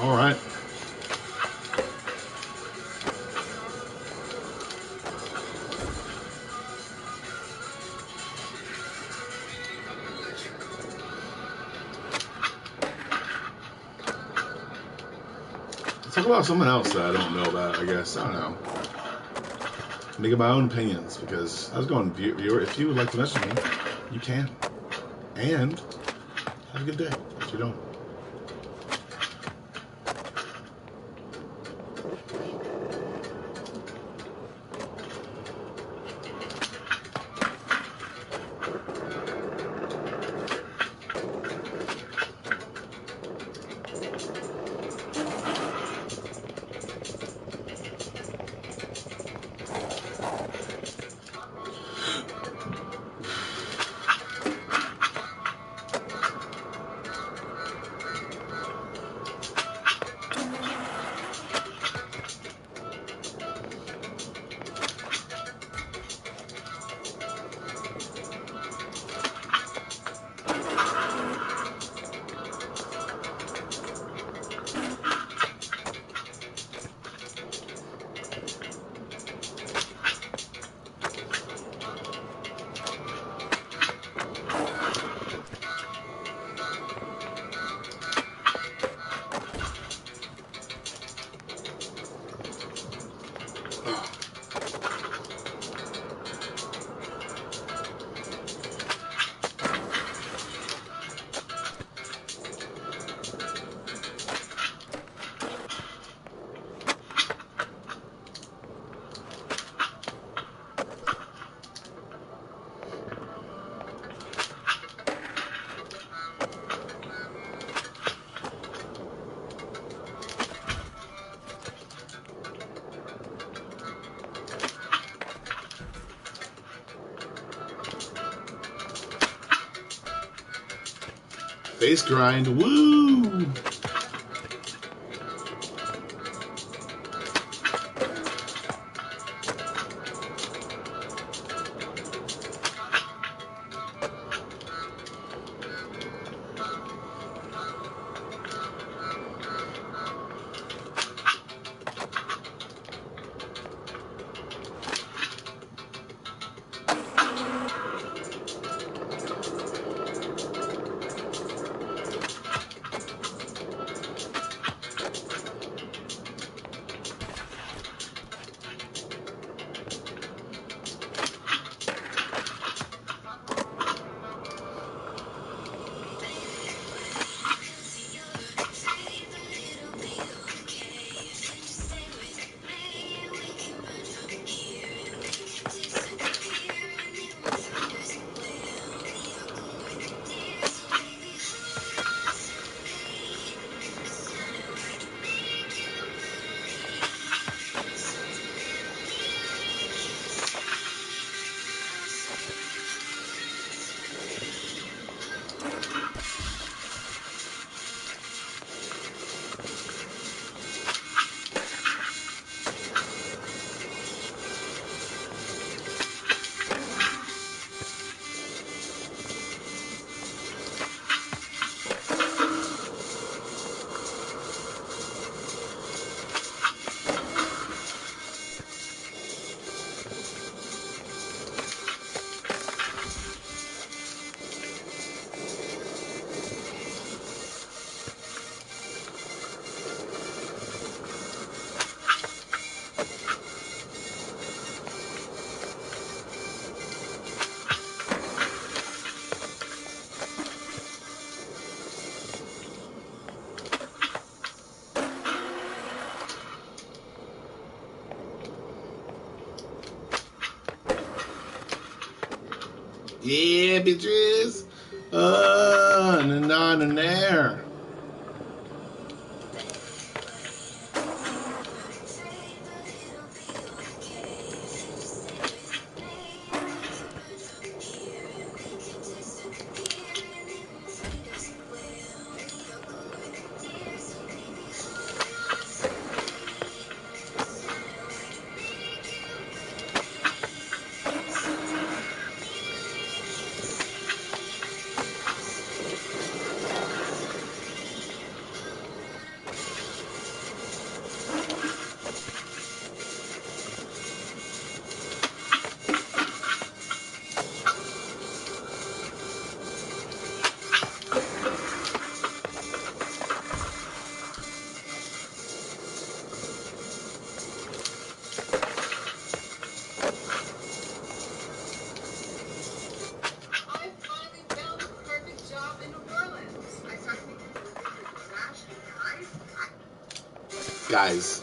All right. Let's talk about someone else that I don't know about, I guess. I don't know. Making my own opinions, because I was going, viewer, if you would like to message me, you can. And have a good day if you don't. Bass grind. Woo! Yeah, bitches. Na there. Guys.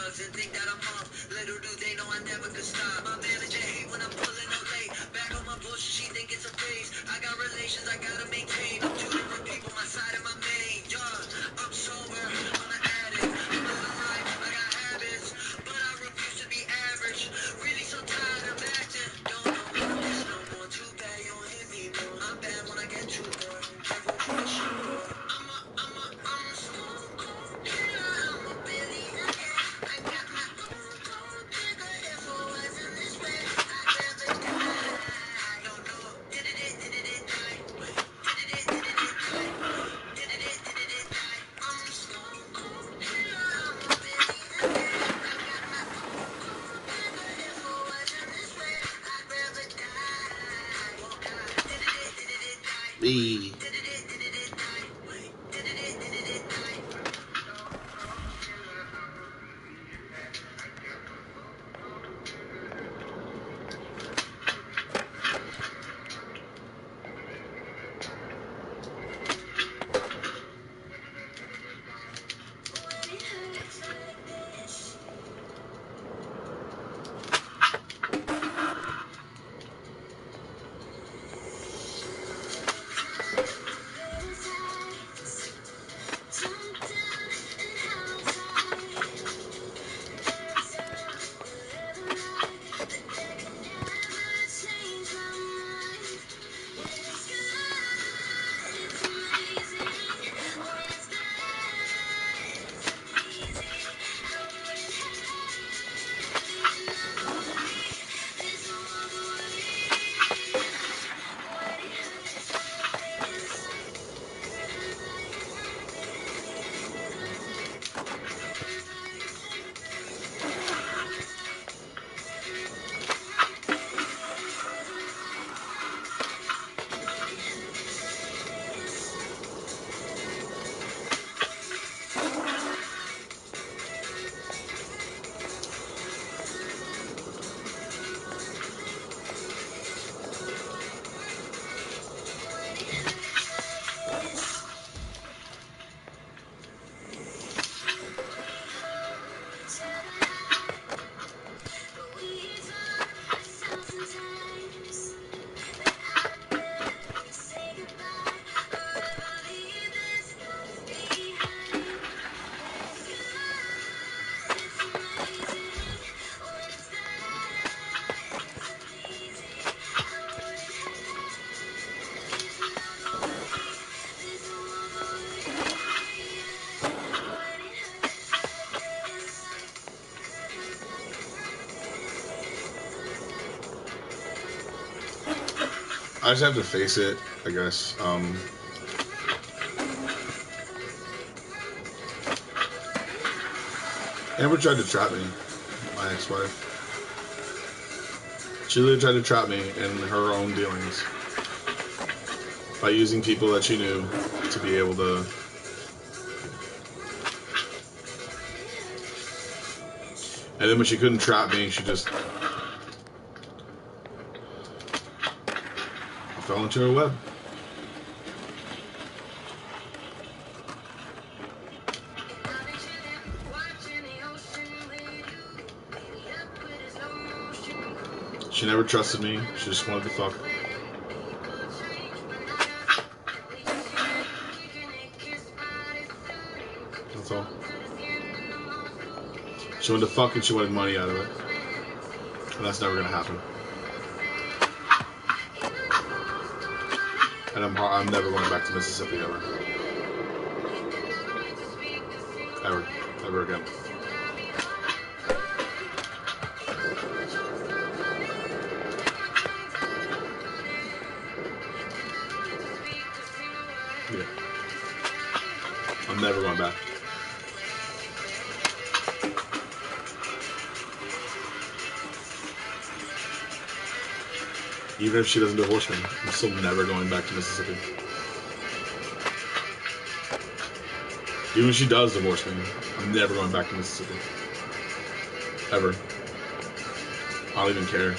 drugs and think that I'm off. Little do they know I never could stop. My manager hate when I'm pulling up late. Back on my bullshit, she think it's a phase. I got relations I gotta maintain. I'm two different people, my side and my main. Yeah, I'm sober, I'm an addict. I'm living life, I got habits, but I refuse to be average. Really so tired of acting. Don't know me from this no more. Too bad you don't hear me more. I'm bad when I get too bored. Careful who you shoot for. I'm a stone cold killer. I'm a billionaire. I got my own gold digger. If it wasn't this way, I'd rather die. No, no. Did it die? Wait. Did it die? Did it die? I'm a stone cold killer. I'm a billionaire. I got my own gold digger. If it wasn't this way, I'd rather die. Won't die. Did it die? B. Did it die? Wait. Did it die? I just have to face it, I guess. Amber tried to trap me, my ex-wife. She literally tried to trap me in her own dealings by using people that she knew to be able to. And then when she couldn't trap me, she just fell into her web. She never trusted me. She just wanted to fuck. That's all. She wanted to fuck and she wanted money out of it. And that's never gonna happen. And I'm never going back to Mississippi ever. Ever again. Yeah. I'm never going back. Even if she doesn't divorce me, I'm still never going back to Mississippi. Even if she does divorce me, I'm never going back to Mississippi. Ever. I don't even care.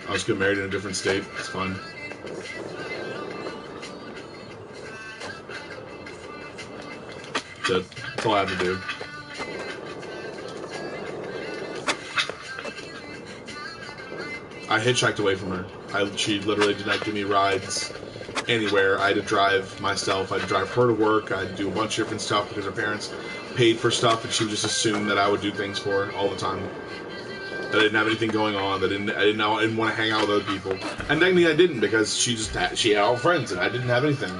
I'll just get married in a different state. It's fine. That's all I have to do. I hitchhiked away from her. She literally did not give me rides anywhere. I had to drive myself. I had to drive her to work. I had to do a bunch of different stuff because her parents paid for stuff, and she would just assume that I would do things for her all the time. That I didn't have anything going on. That I didn't want to hang out with other people. And technically I didn't, because she had all friends, and I didn't have anything.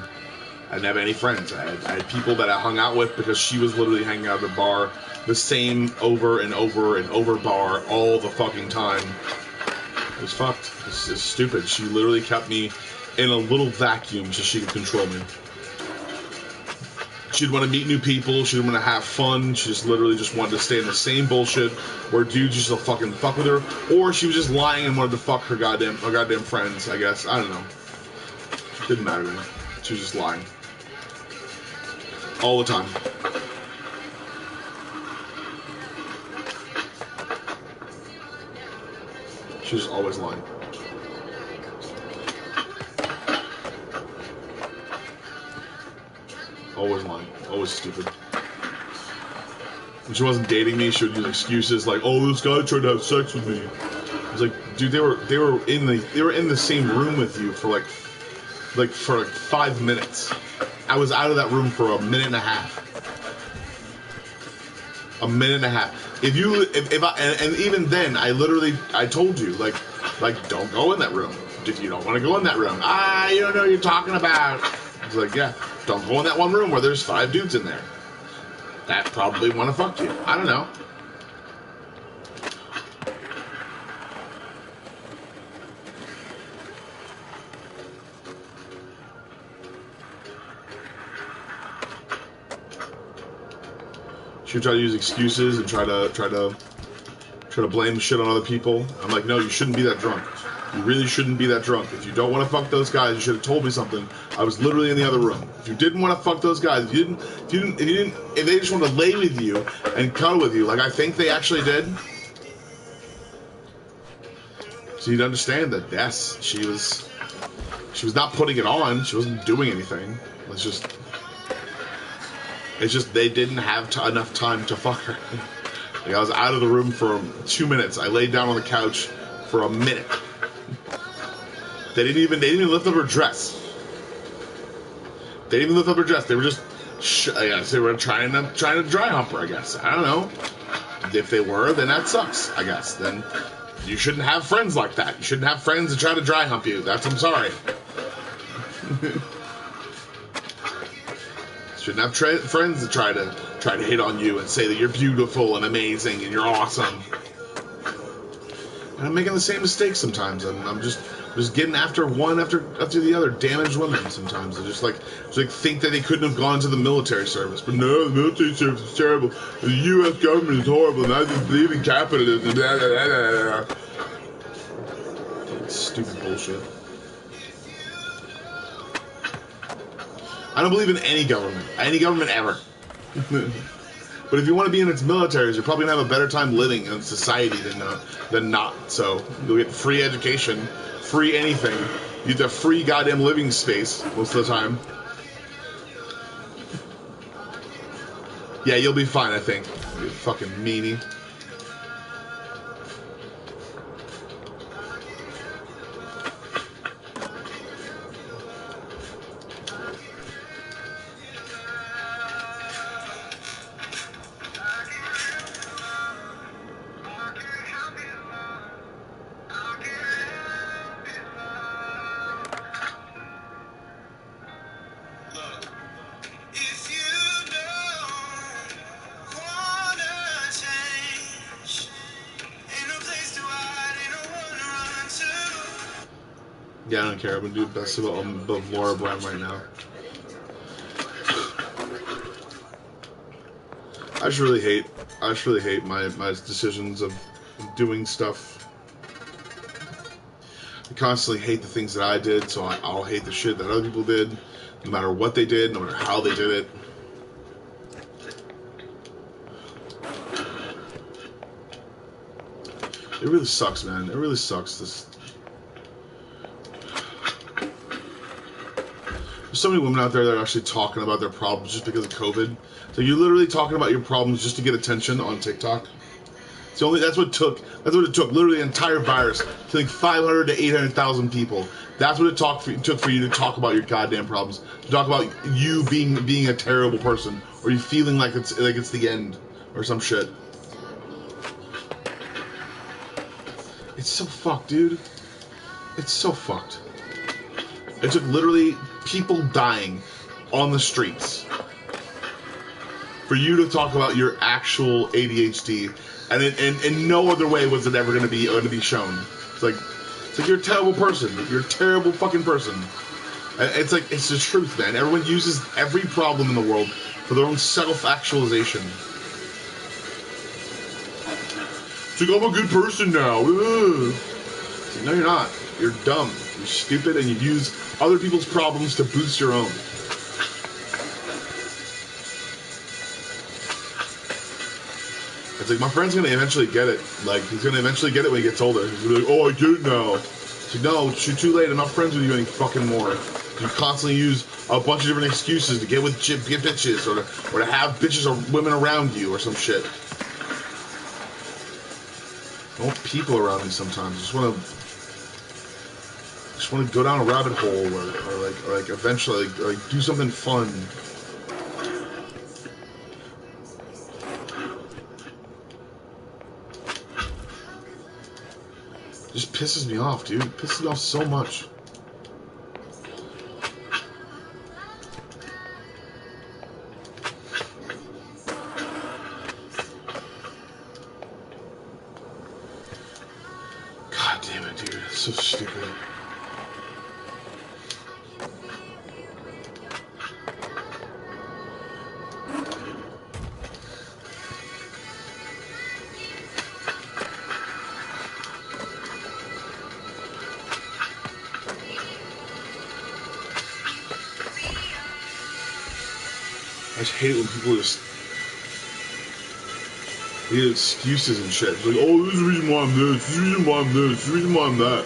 I didn't have any friends. I had people that I hung out with because she was literally hanging out at the bar, the same over and over and over bar all the fucking time. It was fucked. It's stupid. She literally kept me in a little vacuum so she could control me. She'd want to meet new people. She didn't want to have fun. She just literally just wanted to stay in the same bullshit where dudes used to fucking fuck with her, or she was just lying and wanted to fuck her goddamn friends, I guess. I don't know. Didn't matter to me. She was just lying. All the time. She was always lying. Always lying. Always stupid. When she wasn't dating me, she would use excuses like, "Oh, this guy tried to have sex with me." I was like, "Dude, they were in the same room with you for like 5 minutes. I was out of that room for a minute and a half. A minute and a half. And even then, I told you like don't go in that room. If you don't want to go in that room, you don't know what you're talking about. I was like, yeah, don't go in that one room where there's 5 dudes in there that probably want to fuck you. I don't know. She would try to use excuses and try to blame shit on other people. I'm like, no, you shouldn't be that drunk. You really shouldn't be that drunk. If you don't want to fuck those guys, you should have told me something. I was literally in the other room. If you didn't want to fuck those guys, if they just wanted to lay with you and cuddle with you, like I think they actually did. So you'd understand that, yes, she was not putting it on. She wasn't doing anything. It's just they didn't have enough time to fuck her. Like I was out of the room for 2 minutes. I laid down on the couch for a minute. They didn't even lift up her dress. They didn't even lift up her dress. They were just, I guess they were trying to dry hump her, I guess. I don't know. If they were, then that sucks, I guess. Then you shouldn't have friends like that. You shouldn't have friends that try to dry hump you. I'm sorry. Shouldn't have friends that try to hit on you and say that you're beautiful and amazing and you're awesome. And I'm making the same mistake sometimes. I'm just getting after one after the other damaged women sometimes. I just think that they couldn't have gone to the military service. But no, the military service is terrible. The U.S. government is horrible, and I just believe in capitalism. Blah, blah, blah, blah. Stupid bullshit. I don't believe in any government ever. But if you want to be in its militaries, you're probably going to have a better time living in society than not. So you'll get free education, free anything. You get a free goddamn living space most of the time. Yeah, you'll be fine, I think. You fucking meanie. Yeah, I don't care. I'm gonna do the best above Laura Blam right now. I just really hate my decisions of doing stuff. I constantly hate the things that I did, so I'll hate the shit that other people did, no matter what they did, no matter how they did it. It really sucks, man. It really sucks. There's so many women out there that are actually talking about their problems just because of COVID. So you're literally talking about your problems just to get attention on TikTok. That's what it took. Literally the entire virus to like 500 to 800,000 people. That's what it took for you to talk about your goddamn problems. To talk about you being a terrible person, or you feeling like it's the end, or some shit. It's so fucked, dude. It's so fucked. It took literally people dying on the streets for you to talk about your actual ADHD, and in no other way was it ever going to be shown. It's like you're a terrible person. You're a terrible fucking person. And it's the truth, man. Everyone uses every problem in the world for their own self-actualization. It's like, I'm a good person now. It's like, no, you're not. You're dumb. You're stupid, and you use other people's problems to boost your own. It's like, my friend's gonna eventually get it. Like, he's gonna eventually get it when he gets older. He's gonna be like, oh, I get it now. It's like, no, you're too late. I'm not friends with you any fucking more. You constantly use a bunch of different excuses to get bitches, or to have bitches or women around you, or some shit. I want people around me sometimes. I just want to go down a rabbit hole, or eventually do something fun. It just pisses me off, dude. It pisses me off so much. God damn it, dude. It's so stupid. I just hate it when people just need excuses and shit. It's like, oh, this is the reason why I'm this, this is the reason why I'm this, this is the reason why I'm that.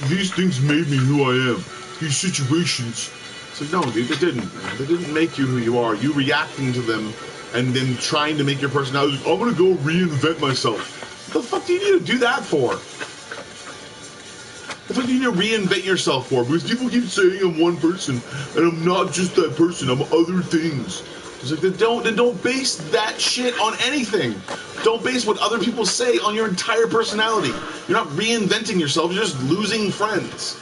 These things made me who I am. These situations. It's like, no, dude, they didn't. They didn't make you who you are. You reacting to them and then trying to make your personality. Like, I'm gonna go reinvent myself. What the fuck do you need to do that for? What the fuck do you need to reinvent yourself for? Because people keep saying I'm one person, and I'm not just that person. I'm other things. It's like, then don't base that shit on anything. Don't base what other people say on your entire personality. You're not reinventing yourself. You're just losing friends.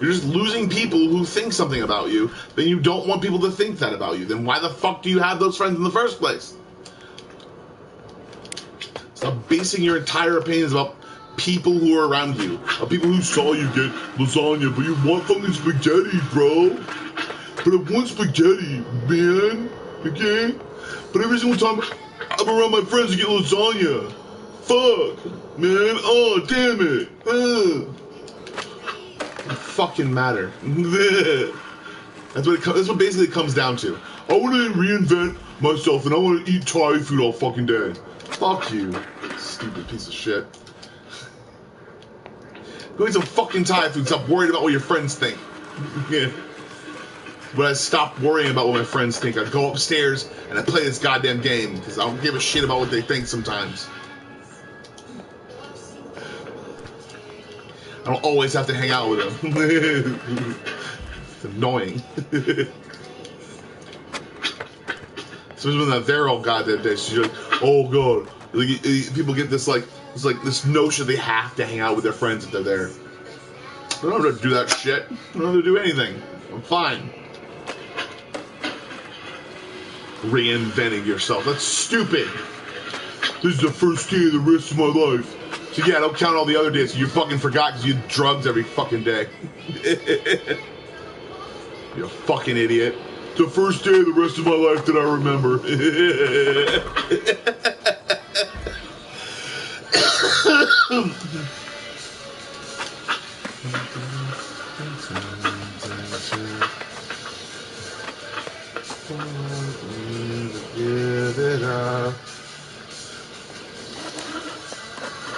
You're just losing people who think something about you. Then you don't want people to think that about you. Then why the fuck do you have those friends in the first place? Stop basing your entire opinions about people who are around you. Of people who saw you get lasagna, but you want fucking spaghetti, bro. But I want spaghetti, man. Okay? But every single time I'm around my friends to get lasagna. Fuck, man. Oh, damn it. It fucking matter. That's what basically it comes down to. I want to reinvent myself and I want to eat Thai food all fucking day. Fuck you, stupid piece of shit. Go eat some fucking Thai food. Stop worrying about what your friends think. Yeah. But I stopped worrying about what my friends think. I go upstairs and I play this goddamn game because I don't give a shit about what they think sometimes. I don't always have to hang out with them. It's annoying. Especially when they're all goddamn day. So you're like, oh god. Like, people get this this notion they have to hang out with their friends if they're there. I don't have to do that shit. I don't have to do anything. I'm fine. Reinventing yourself. That's stupid. This is the first day of the rest of my life. So yeah, don't count all the other days. You fucking forgot because you did drugs every fucking day. You're a fucking idiot. It's the first day of the rest of my life that I remember.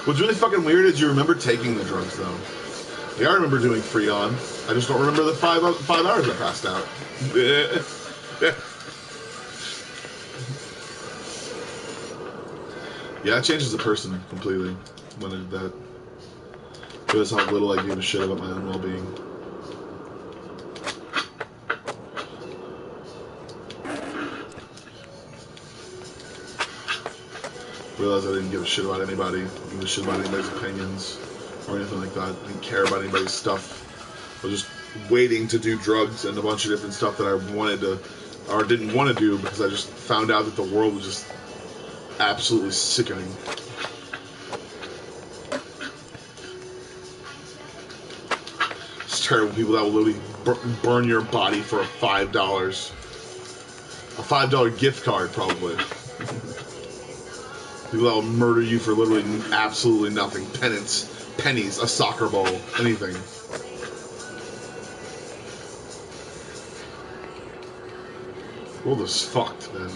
What's really fucking weird is you remember taking the drugs though. Yeah, I remember doing Freon. I just don't remember the 5 hours I passed out. Yeah, it changes the person completely when I did that. Shows how little I gave a shit about my own well-being. Realized I didn't give a shit about anybody. I didn't give a shit about anybody's opinions or anything like that. I didn't care about anybody's stuff. I was just waiting to do drugs and a bunch of different stuff that I wanted to or didn't want to do because I just found out that the world was just absolutely sickening. It's terrible. People that will literally burn your body for $5. A $5 gift card, probably. People that will murder you for literally absolutely nothing. Pennies, a soccer ball, anything. The world is fucked, man.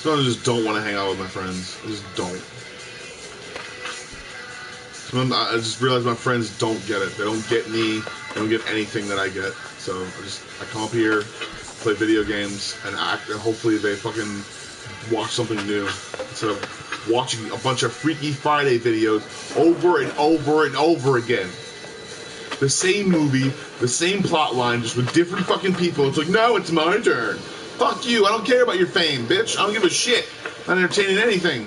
Sometimes I just don't want to hang out with my friends. I just don't. Sometimes I just realize my friends don't get it. They don't get me. They don't get anything that I get. So I come up here, play video games, and act. And hopefully they fucking watch something new instead of watching a bunch of Freaky Friday videos over and over and over again. The same movie, the same plot line, just with different fucking people. It's like, no, it's my turn. Fuck you, I don't care about your fame, bitch. I don't give a shit. I'm not entertaining anything.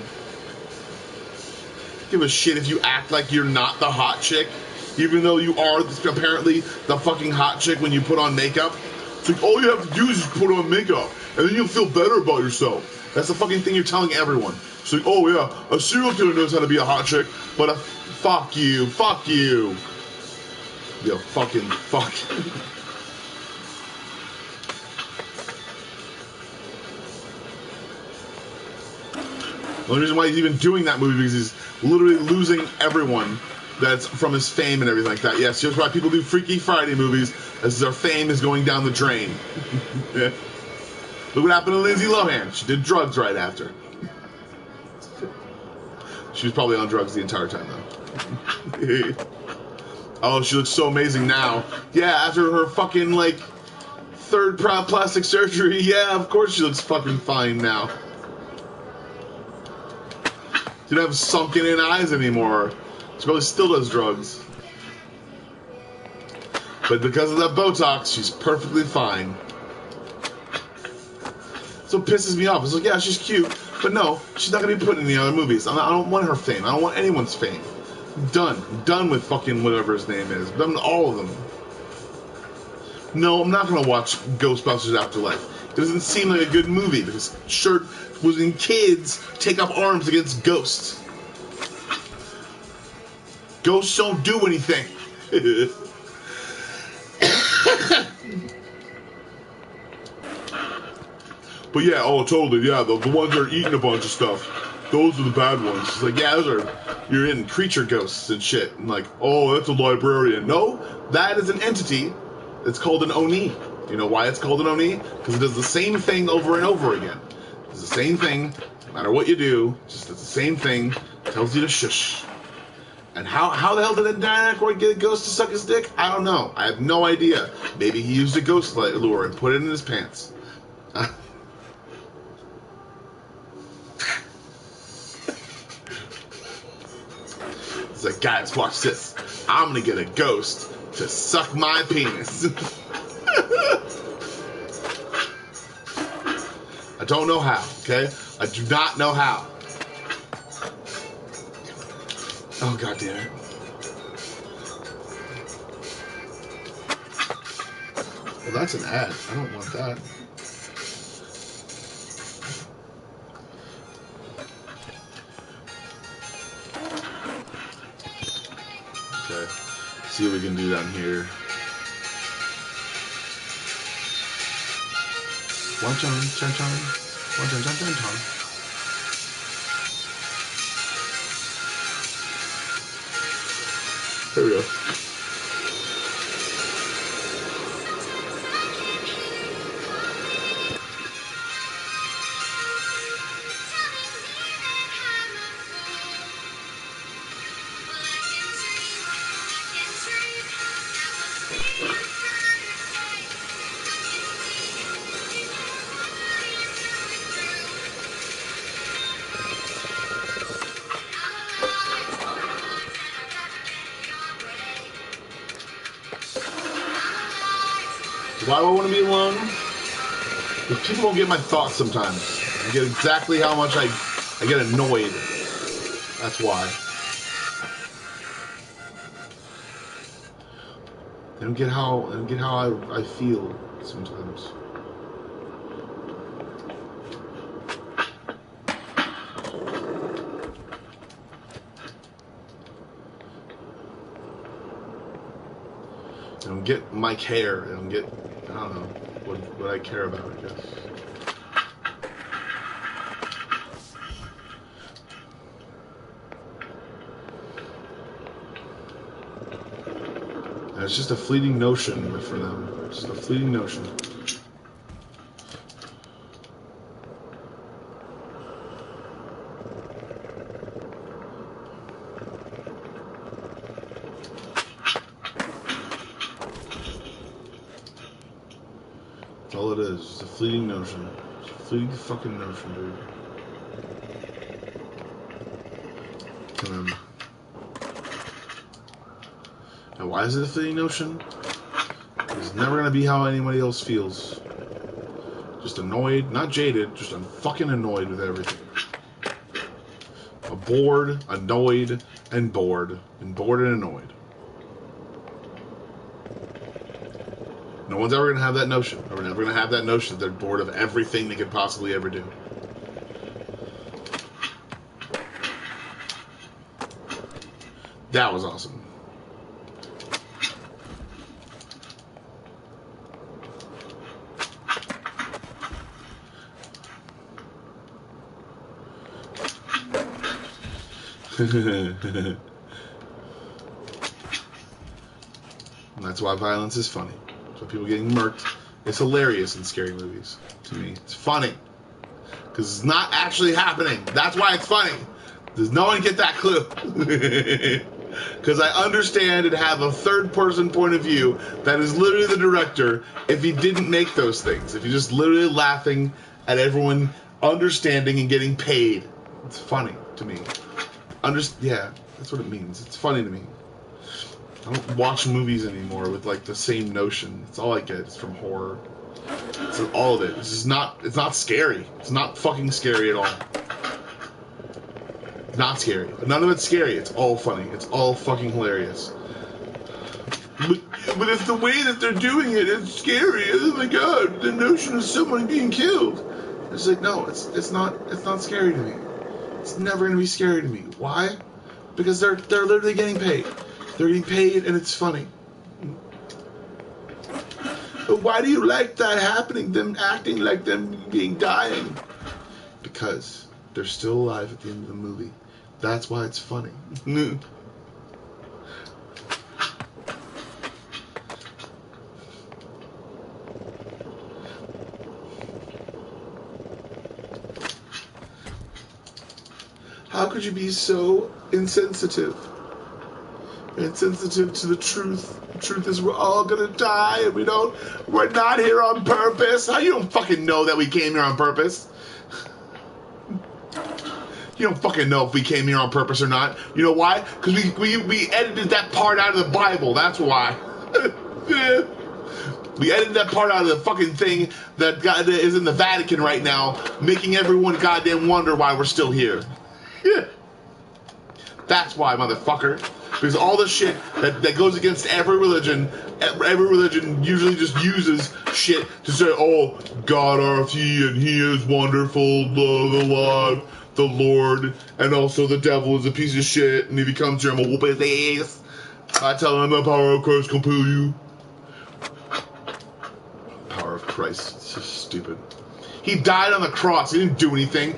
Give a shit if you act like you're not the hot chick, even though you are apparently the fucking hot chick when you put on makeup. It's like, all you have to do is just put on makeup, and then you'll feel better about yourself. That's the fucking thing you're telling everyone. It's like, oh yeah, a serial killer knows how to be a hot chick, but fuck you. Yo, fucking fuck. The only reason why he's even doing that movie is he's literally losing everyone that's from his fame and everything like that. Yes, here's why people do Freaky Friday movies, as their fame is going down the drain. Yeah. Look what happened to Lindsay Lohan. She did drugs right after. She was probably on drugs the entire time, though. Oh, she looks so amazing now. Yeah, after her fucking, like, third plastic surgery, yeah, of course she looks fucking fine now. She doesn't have sunken in eyes anymore. She probably still does drugs. But because of that Botox, she's perfectly fine. So it pisses me off. It's like, yeah, she's cute, but no, she's not going to be put in any other movies. I don't want her fame. I don't want anyone's fame. I'm done with fucking whatever his name is. I'm done with all of them. No, I'm not going to watch Ghostbusters Afterlife. It doesn't seem like a good movie because sure, when kids take up arms against ghosts. Ghosts don't do anything. But yeah, oh totally, yeah, the ones that are eating a bunch of stuff. Those are the bad ones. It's like, yeah, those are, you're in creature ghosts and shit. And like, oh, that's a librarian. No, that is an entity. It's called an Oni. You know why it's called an Oni? Because it does the same thing over and over again. It's the same thing, no matter what you do, just it's the same thing, tells you to shush. And how the hell did Dan Aykroyd get a ghost to suck his dick? I don't know. I have no idea. Maybe he used a ghost lure and put it in his pants. It's like, guys, watch this. I'm gonna get a ghost to suck my penis. I don't know how, okay? I do not know how. Oh, god damn it. Well, that's an ad. I don't want that. Okay. See what we can do down here. One chon, chon chon. One chon chon chon chon. Here we go. Why do I want to be alone? Because people don't get my thoughts sometimes. I get exactly how much I get annoyed. That's why. They don't get how I feel sometimes. They don't get my care. They don't get, I don't know, what I care about, I guess. And it's just a fleeting notion for them. It's just a fleeting notion. That's all it is. It's a fleeting notion. It's a fleeting fucking notion, dude. And why is it a fleeting notion? It's never going to be how anybody else feels. Just annoyed, not jaded, just I'm fucking annoyed with everything. I'm bored, annoyed, and bored. And bored and annoyed. No one's ever going to have that notion. We're never going to have that notion that they're bored of everything they could possibly ever do. That was awesome. And that's why violence is funny. That's why people getting murked. It's hilarious in scary movies. To me, it's funny because it's not actually happening. That's why it's funny. Does no one get that clue? Because I understand and have a third-person point of view that is literally the director. If he didn't make those things, if he's just literally laughing at everyone, understanding and getting paid, it's funny to me. Yeah, that's what it means. It's funny to me. I don't watch movies anymore with like the same notion. It's all I get. It's from horror. It's all of it. It's not scary. It's not fucking scary at all. It's not scary. None of it's scary. It's all funny. It's all fucking hilarious. But if the way that they're doing it is scary, oh my god, the notion of someone being killed. It's like, no, it's not scary to me. It's never gonna be scary to me. Why? Because they're literally getting paid. They're getting paid and it's funny. But why do you like that happening? Them acting like them being dying? Because they're still alive at the end of the movie. That's why it's funny. How could you be so insensitive? Insensitive to the truth. The truth is we're all gonna die and we're not here on purpose. How you don't fucking know that we came here on purpose? You don't fucking know if we came here on purpose or not. You know why? Because we edited that part out of the Bible. That's why. We edited that part out of the fucking thing that is in the Vatican right now, making everyone goddamn wonder why we're still here. Yeah. That's why, motherfucker. Because all the shit that goes against every religion usually just uses shit to say, oh, God art he, and he is wonderful, the Lord, and also the devil is a piece of shit, and if he comes here, I'm gonna whoop his ass. I tell him the power of Christ compel you. Power of Christ. It's just stupid. He died on the cross. He didn't do anything.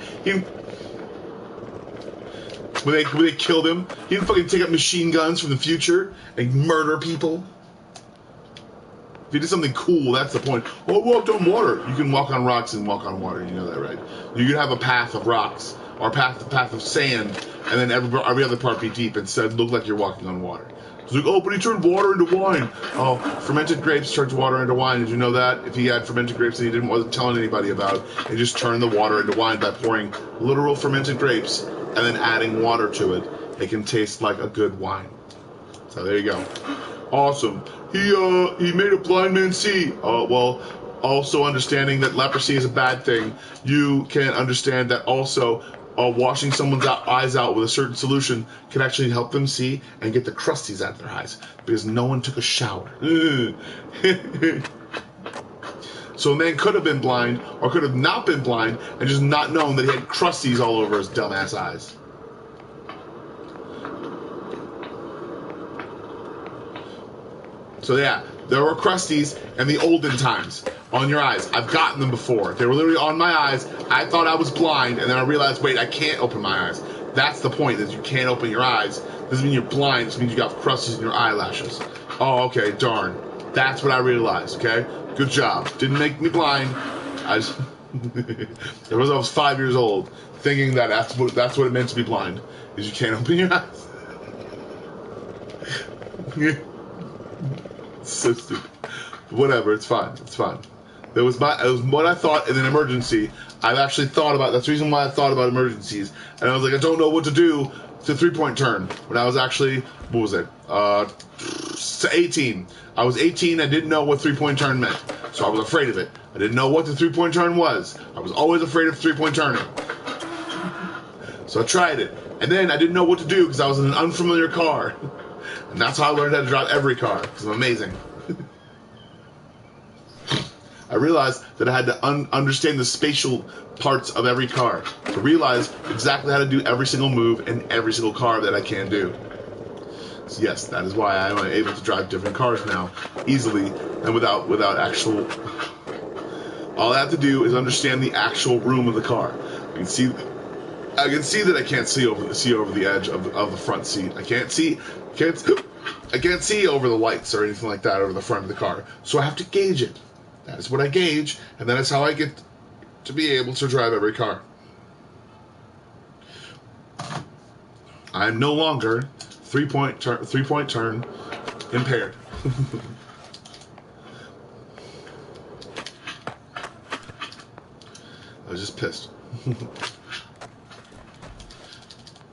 when they killed him. He didn't fucking take up machine guns from the future and murder people. If he did something cool, that's the point. Oh, walked on water. You can walk on rocks and walk on water. You know that, right? You can have a path of rocks or a path of sand, and then every other part be deep. Instead, look like you're walking on water. It's like, oh, but he turned water into wine. Oh, fermented grapes turns water into wine. Did you know that? If he had fermented grapes that wasn't telling anybody about, he just turned the water into wine by pouring literal fermented grapes and then adding water to it. It can taste like a good wine. So there you go. Awesome. He made a blind man see. Well, also understanding that leprosy is a bad thing, you can understand that also washing someone's eyes out with a certain solution can actually help them see and get the crusties out of their eyes because no one took a shower. So a man could have been blind or could have not been blind and just not known that he had crusties all over his dumbass eyes. So yeah, there were crusties in the olden times on your eyes. I've gotten them before. They were literally on my eyes. I thought I was blind, and then I realized, wait, I can't open my eyes. That's the point, is you can't open your eyes. Doesn't mean you're blind. It just means you got crusties in your eyelashes. Oh, okay, darn. That's what I realized, okay? Good job. Didn't make me blind. I was 5 years old, thinking that that's what it meant to be blind, is you can't open your eyes. So stupid. Whatever, it's fine. It's fine. It was what I thought in an emergency. I've actually thought about. That's the reason why I thought about emergencies. And I was like, I don't know what to do to 3-point turn. When I was actually, what was it? 18. I was 18. I didn't know what 3-point turn meant, so I was afraid of it. I didn't know what the 3-point turn was. I was always afraid of 3-point turning. So I tried it, and then I didn't know what to do because I was in an unfamiliar car. And that's how I learned how to drive every car, because I'm amazing. I realized that I had to understand the spatial parts of every car to realize exactly how to do every single move in every single car that I can do. So yes, that is why I am able to drive different cars now easily and without actual... All I have to do is understand the actual room of the car. I can see that I can't see over the edge of the front seat. I can't see over the lights or anything like that over the front of the car. So I have to gauge it. That is what I gauge, and that is how I get to be able to drive every car. I am no longer 3-point turn impaired. I was just pissed.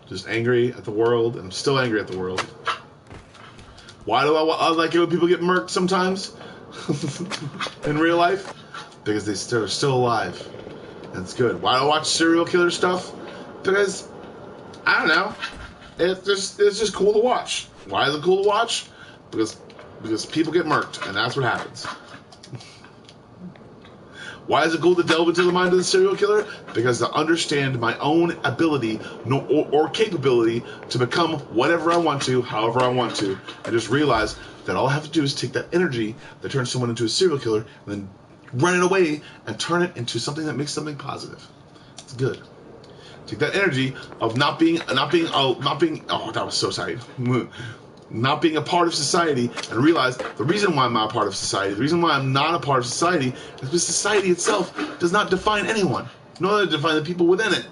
Just angry at the world, and I'm still angry at the world. Why do I like it when people get murked sometimes in real life? Because they're still alive. That's good. Why do I watch serial killer stuff? Because, I don't know, it's just cool to watch. Why is it cool to watch? Because people get murked, and that's what happens. Why is it cool to delve into the mind of the serial killer? Because to understand my own ability or capability to become whatever I want to, however I want to, and just realize that all I have to do is take that energy that turns someone into a serial killer and then run it away and turn it into something that makes something positive. It's good. Take that energy of not being oh, that was so sorry. Not being a part of society, and realize the reason why I'm not a part of society, the reason why I'm not a part of society, is because society itself does not define anyone, nor does it define the people within it.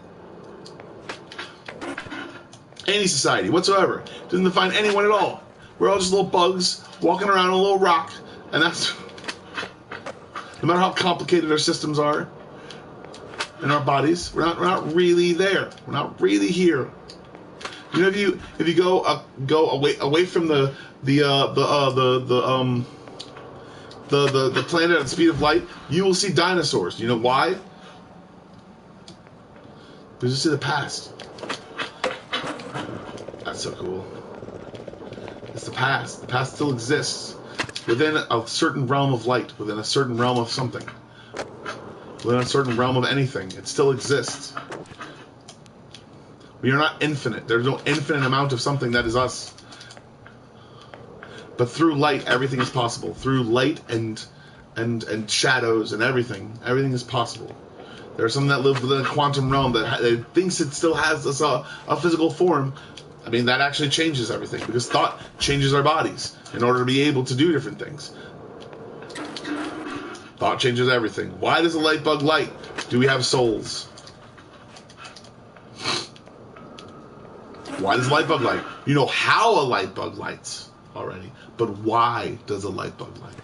Any society whatsoever doesn't define anyone at all. We're all just little bugs walking around on a little rock, and that's no matter how complicated our systems are in our bodies, we're not really there. We're not really here. You know, if you go away from the planet at the speed of light, you will see dinosaurs. You know why? Because you see the past. That's so cool. It's the past. The past still exists within a certain realm of light, within a certain realm of something, within a certain realm of anything. It still exists. We are not infinite. There's no infinite amount of something that is us. But through light, everything is possible. Through light and shadows and everything is possible. There's something that lives within a quantum realm that thinks it still has a physical form. I mean, that actually changes everything, because thought changes our bodies in order to be able to do different things. Thought changes everything. Why does a light bug light? Do we have souls? Why does a light bug light? You know how a light bug lights already, but why does a light bug light?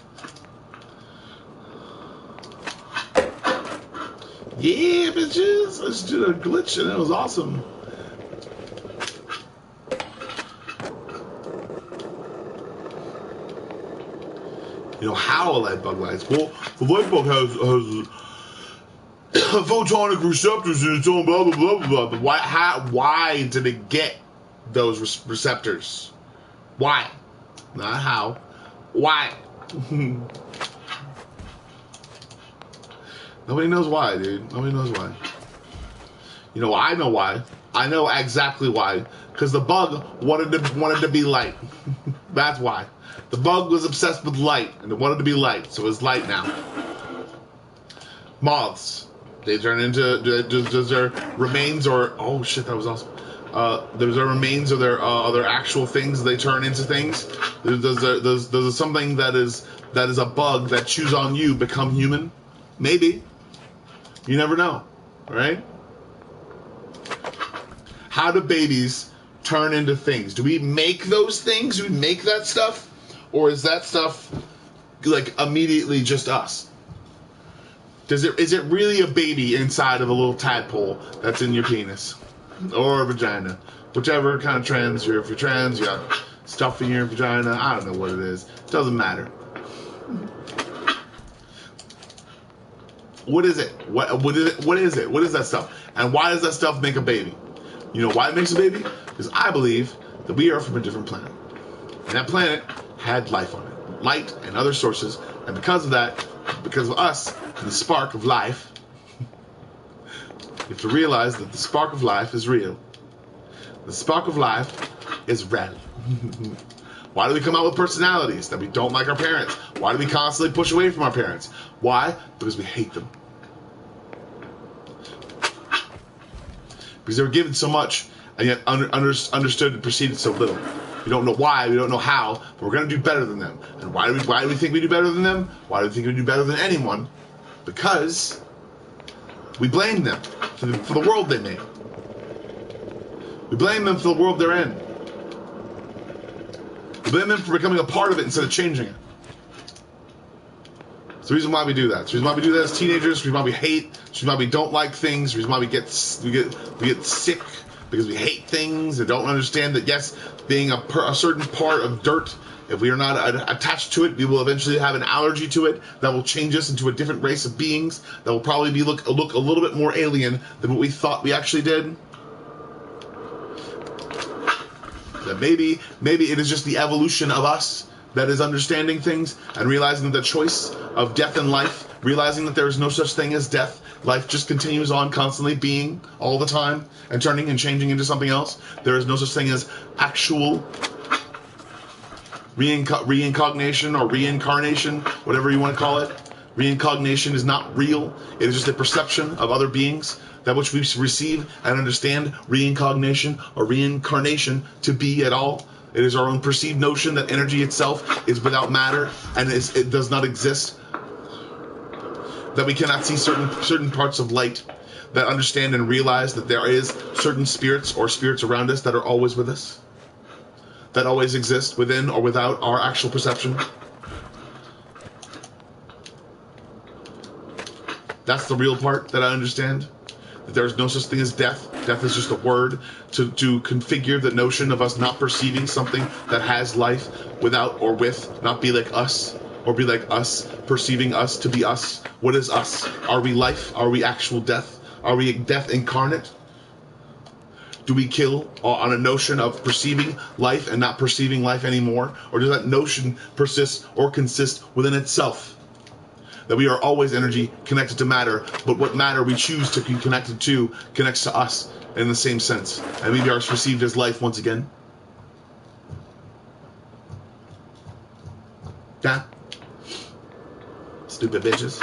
Yeah, bitches! I just did a glitch and it was awesome. You know how a light bug lights? Well, the light bug has photonic receptors in its own blah blah blah blah blah. But why did it get those receptors? Why? Not how. Why? Nobody knows why, dude. Nobody knows why. You know, I know why. I know exactly why. Because the bug wanted to be light. That's why. The bug was obsessed with light, and it wanted to be light, so it's light now. Moths. They turn into... Does their remains or... Oh, shit, that was awesome. Does their remains or their actual things, they turn into things? Does something that is a bug that chews on you become human? Maybe. You never know, right? How do babies turn into things? Do we make those things? Do we make that stuff? Or is that stuff like immediately just us? Is it really a baby inside of a little tadpole that's in your penis? Or a vagina? Whichever kind of trans, if you're trans, you got stuff in your vagina. I don't know what it is. It doesn't matter. What is it? What is it? What is it? What is that stuff? And why does that stuff make a baby? You know why it makes a baby? Because I believe that we are from a different planet. And that planet had life on it. Light and other sources. And because of that, because of us, the spark of life, you have to realize that the spark of life is real. The spark of life is real. Why do we come out with personalities that we don't like our parents? Why do we constantly push away from our parents? Why? Because we hate them. Because they were given so much, and yet understood and perceived so little. We don't know why, we don't know how, but we're going to do better than them. And why do we think we do better than them? Why do we think we do better than anyone? Because we blame them for the world they made. We blame them for the world they're in. We blame them for becoming a part of it instead of changing it. It's the reason why we do that. It's the reason why we do that as teenagers. It's the reason why we hate. It's the reason why we don't like things. It's the reason why we get sick because we hate things and don't understand that yes, being a certain part of dirt, if we are not attached to it, we will eventually have an allergy to it that will change us into a different race of beings that will probably look a little bit more alien than what we thought we actually did. That maybe it is just the evolution of us that is understanding things and realizing the choice of death and life, realizing that there is no such thing as death. Life just continues on constantly being all the time and turning and changing into something else. There is no such thing as actual reincarnation or reincarnation, whatever you want to call it. Reincarnation is not real. It is just a perception of other beings that which we receive and understand reincarnation or reincarnation to be at all. It is our own perceived notion that energy itself is without matter and it does not exist. That we cannot see certain parts of light, that understand and realize that there is certain spirits or spirits around us that are always with us, that always exist within or without our actual perception. That's the real part that I understand. That there is no such thing as death. Death is just a word to configure the notion of us not perceiving something that has life without or with, not be like us, or be like us, perceiving us to be us. What is us? Are we life? Are we actual death? Are we death incarnate? Do we kill on a notion of perceiving life and not perceiving life anymore? Or does that notion persist or consist within itself? That we are always energy connected to matter, but what matter we choose to be connected to connects to us in the same sense. And we are perceived as life once again. Yeah. Stupid bitches.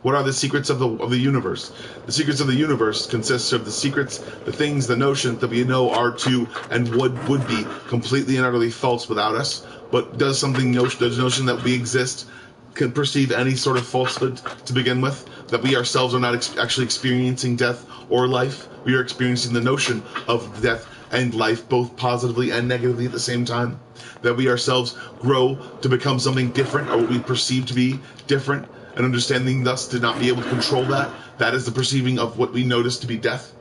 What are the secrets of the universe? The secrets of the universe consists of the secrets, the things, the notions that we know are to and would be completely and utterly false without us. But does the notion that we exist can perceive any sort of falsehood to begin with? That we ourselves are not actually experiencing death or life. We are experiencing the notion of death and life both positively and negatively at the same time. That we ourselves grow to become something different, or what we perceive to be different, and understanding thus to not be able to control that. That is the perceiving of what we notice to be death.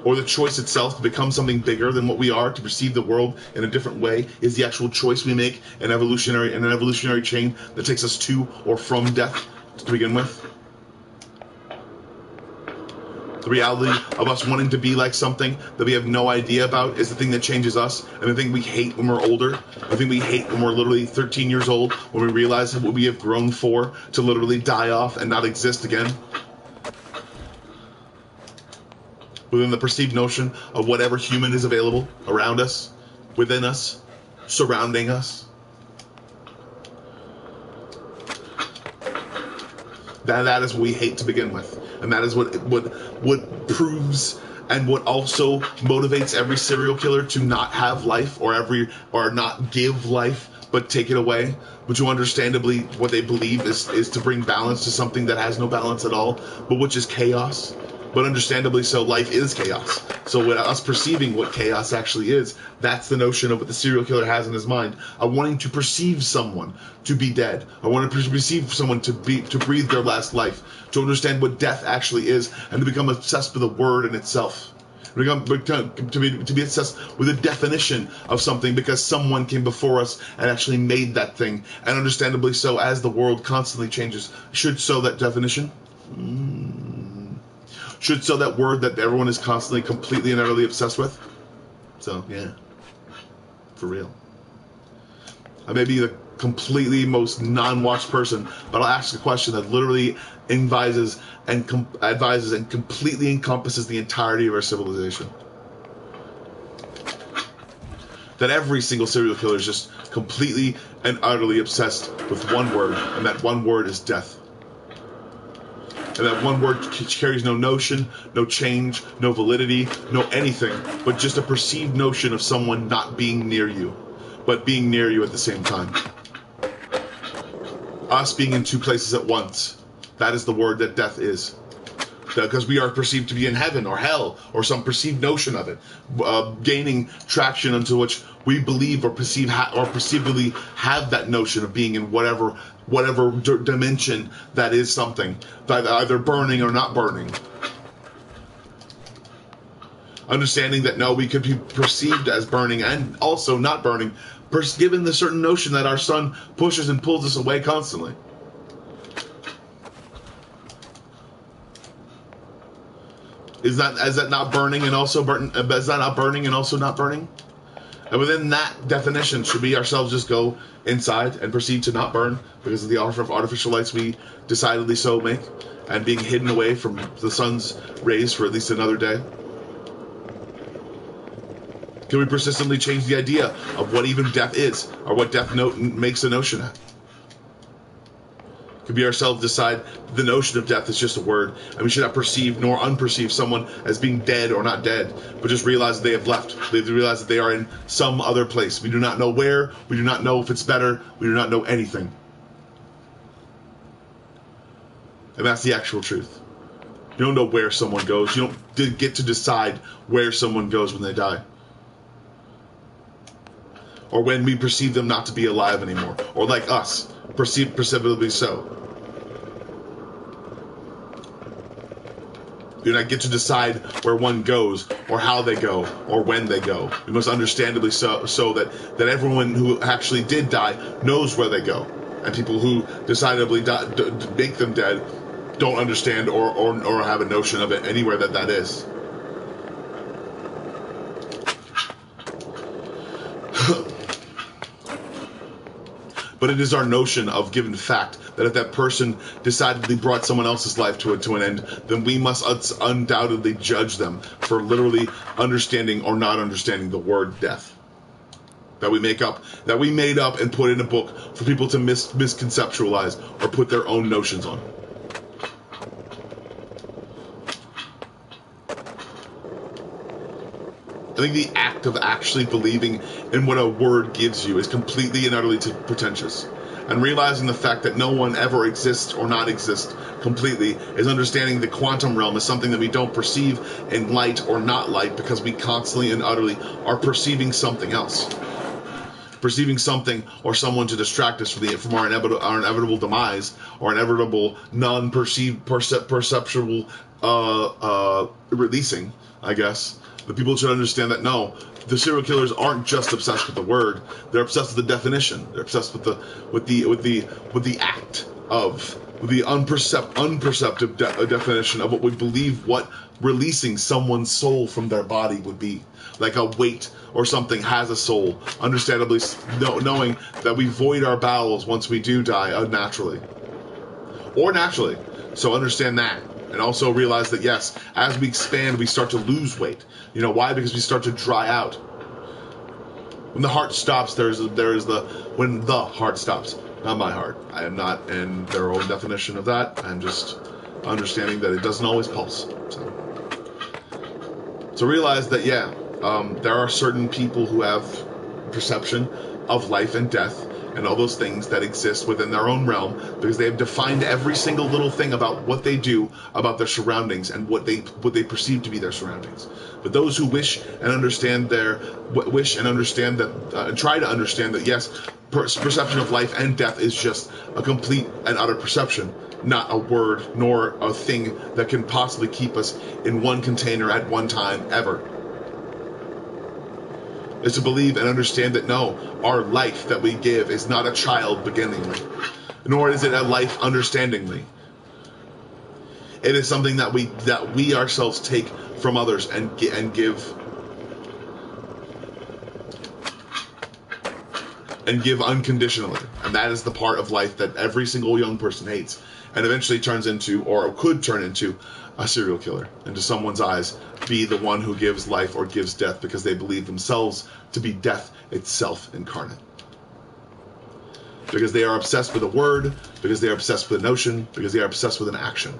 Or the choice itself to become something bigger than what we are, to perceive the world in a different way, is the actual choice we make in an evolutionary chain that takes us to or from death to begin with. The reality of us wanting to be like something that we have no idea about is the thing that changes us, and the thing we hate when we're older, the thing we hate when we're literally 13 years old, when we realize what we have grown for to literally die off and not exist again. Within the perceived notion of whatever human is available around us, within us, surrounding us. That is what we hate to begin with. And that is what proves and what also motivates every serial killer to not have life or not give life but take it away. But you understandably what they believe is to bring balance to something that has no balance at all, but which is chaos. But understandably so, life is chaos. So with us perceiving what chaos actually is, that's the notion of what the serial killer has in his mind. I'm wanting to perceive someone to be dead. I want to perceive someone to breathe their last life, to understand what death actually is, and to become obsessed with the word in itself. To be obsessed with a definition of something because someone came before us and actually made that thing. And understandably so, as the world constantly changes, should so that definition. Should so that word that everyone is constantly, completely, and utterly obsessed with. So, yeah. For real. I may be the completely most non-watched person, but I'll ask a question that literally advises and completely encompasses the entirety of our civilization. That every single serial killer is just completely and utterly obsessed with one word, and that one word is death. And that one word carries no notion, no change, no validity, no anything, but just a perceived notion of someone not being near you, but being near you at the same time. Us being in two places at once. That is the word that death is. Because we are perceived to be in heaven or hell or some perceived notion of it, gaining traction unto which we believe or perceive or perceivably have that notion of being in whatever dimension that is something, that either burning or not burning. Understanding that no, we could be perceived as burning and also not burning, given the certain notion that our sun pushes and pulls us away constantly. Is that not burning and also burning? Is that not burning and also not burning? And within that definition, should we ourselves just go inside and proceed to not burn because of the artificial lights we decidedly so make, and being hidden away from the sun's rays for at least another day? Can we persistently change the idea of what even death is, or what death makes a notion at? Could we ourselves decide the notion of death is just a word, and we should not perceive nor unperceive someone as being dead or not dead, but just realize that they have left. They realize that they are in some other place. We do not know where, we do not know if it's better, we do not know anything. And that's the actual truth. You don't know where someone goes. You don't get to decide where someone goes when they die. Or when we perceive them not to be alive anymore. Or like us, perceivably so. We do not get to decide where one goes, or how they go, or when they go. We must understandably so that everyone who actually did die knows where they go. And people who decidedly make them dead don't understand or have a notion of it anywhere that is. But it is our notion of given fact that if that person decidedly brought someone else's life to an end, then we must undoubtedly judge them for literally understanding or not understanding the word death. that we made up and put in a book for people to misconceptualize or put their own notions on. I think the act of actually believing in what a word gives you is completely and utterly pretentious. And realizing the fact that no one ever exists or not exists completely is understanding the quantum realm is something that we don't perceive in light or not light, because we constantly and utterly are perceiving something else. Perceiving something or someone to distract us from our inevitable demise, or inevitable non-perceived perceptual releasing, I guess. The people should understand that no, the serial killers aren't just obsessed with the word; they're obsessed with the definition. They're obsessed with the act of the unperceptive definition of what we believe what releasing someone's soul from their body would be. Like a weight or something has a soul, understandably knowing that we void our bowels once we do die unnaturally. Or naturally. So understand that. And also realize that, yes, as we expand, we start to lose weight. You know why? Because we start to dry out. When the heart stops, when the heart stops. Not my heart. I am not in their own definition of that. I'm just understanding that it doesn't always pulse. So realize that, yeah, there are certain people who have perception of life and death and all those things that exist within their own realm, because they have defined every single little thing about what they do, about their surroundings, and what they perceive to be their surroundings. But those who wish and understand that, try to understand that, yes, perception of life and death is just a complete and utter perception, not a word nor a thing that can possibly keep us in one container at one time ever. Is to believe and understand that no, our life that we give is not a child beginningly, nor is it a life understandingly. It is something that we ourselves take from others and give unconditionally, and that is the part of life that every single young person hates, and eventually turns into, or could turn into, a serial killer. Into someone's eyes, be the one who gives life or gives death because they believe themselves to be death itself incarnate. Because they are obsessed with a word, because they are obsessed with a notion, because they are obsessed with an action.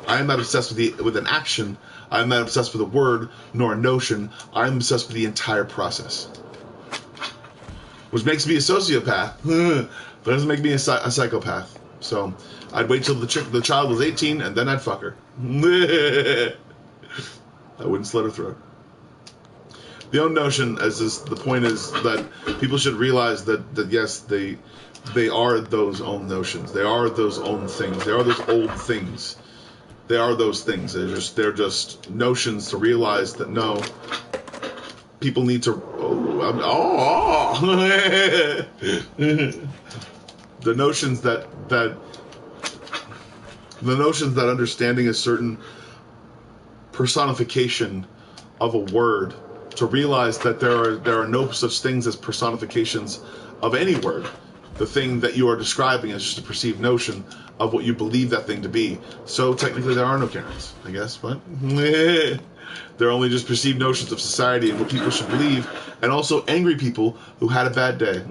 I am not obsessed with an action. I am not obsessed with a word nor a notion. I am obsessed with the entire process. Which makes me a sociopath, but doesn't make me a psychopath. So I'd wait till the child was 18 and then I'd fuck her. I wouldn't slit her throat. The own notion, the point is that people should realize that yes, they are those own notions. They are those own things. They are those old things. They are those things. They're just notions to realize that no, people need to. The notions that understanding a certain personification of a word, to realize that there are no such things as personifications of any word. The thing that you are describing is just a perceived notion of what you believe that thing to be. So technically there are no Karens, I guess, but they're only just perceived notions of society and what people should believe, and also angry people who had a bad day.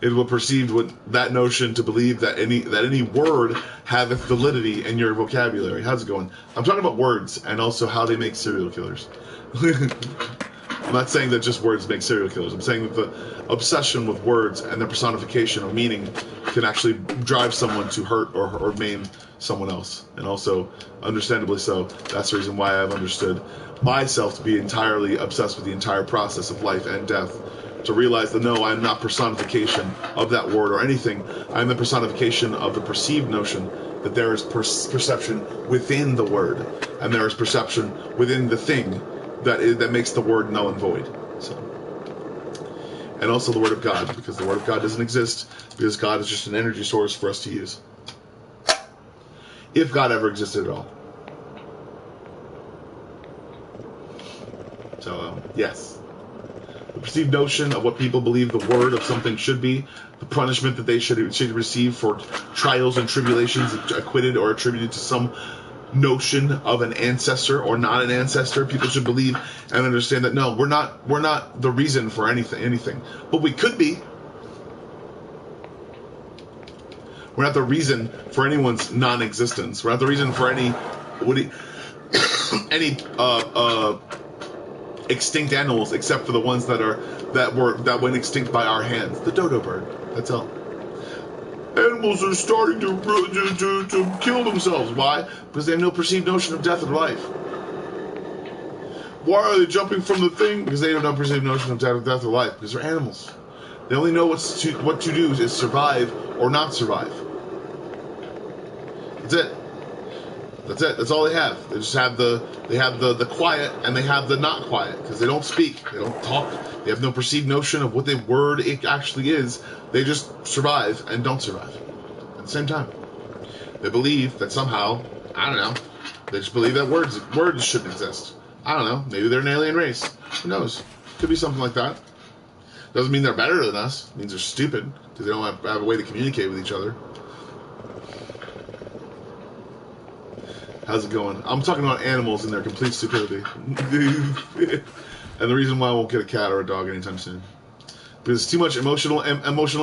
It will perceive that notion to believe that any word haveth validity in your vocabulary. How's it going? I'm talking about words and also how they make serial killers. I'm not saying that just words make serial killers. I'm saying that the obsession with words and the personification of meaning can actually drive someone to hurt or maim someone else. And also, understandably so, that's the reason why I've understood myself to be entirely obsessed with the entire process of life and death. To realize that no, I'm not personification of that word or anything. I'm the personification of the perceived notion that there is perception within the word, and there is perception within the thing that makes the word null and void. So, and also the Word of God, because the Word of God doesn't exist, because God is just an energy source for us to use. If God ever existed at all. So, yes. The perceived notion of what people believe the word of something should be, the punishment that they should receive for trials and tribulations acquitted or attributed to some notion of an ancestor or not an ancestor. People should believe and understand that no, we're not the reason for anything. But we could be. We're not the reason for anyone's non-existence. We're not the reason for any extinct animals, except for the ones that went extinct by our hands. The dodo bird. That's all. Animals are starting to kill themselves. Why? Because they have no perceived notion of death or life. Why are they jumping from the thing? Because they have no perceived notion of death or life. Because they're animals. They only know what to do is survive or not survive. That's it. That's it. That's all they have. They just have the quiet and they have the not quiet because they don't speak. They don't talk. They have no perceived notion of what the word it actually is. They just survive and don't survive at the same time. They believe that somehow, I don't know, they just believe that words shouldn't exist. I don't know. Maybe they're an alien race. Who knows? Could be something like that. Doesn't mean they're better than us. It means they're stupid because they don't have a way to communicate with each other. How's it going? I'm talking about animals and their complete stupidity. And the reason why I won't get a cat or a dog anytime soon. Because it's too much emotional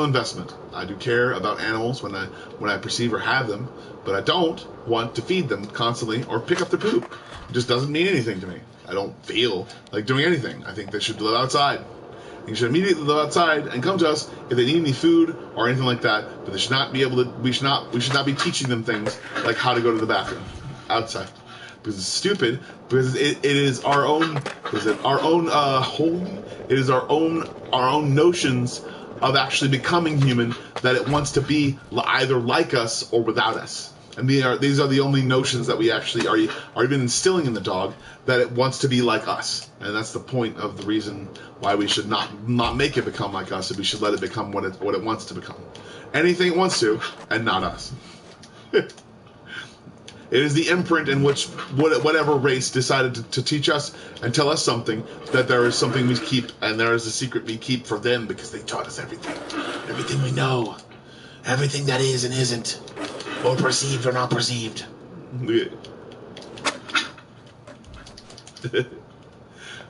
investment. I do care about animals when I perceive or have them, but I don't want to feed them constantly or pick up their poop. It just doesn't mean anything to me. I don't feel like doing anything. I think they should live outside. They should immediately live outside and come to us if they need any food or anything like that. But they should not be able to. We should not be teaching them things like how to go to the bathroom outside. Because it's stupid. Because it is our own. It is our own notions of actually becoming human that it wants to be either like us or without us. And these are the only notions that we actually are even instilling in the dog, that it wants to be like us. And that's the point of the reason why we should not make it become like us, and we should let it become what it wants to become. Anything it wants to, and not us. It is the imprint in which whatever race decided to teach us and tell us something, that there is something we keep, and there is a secret we keep for them because they taught us everything. Everything we know. Everything that is and isn't. Or perceived or not perceived. The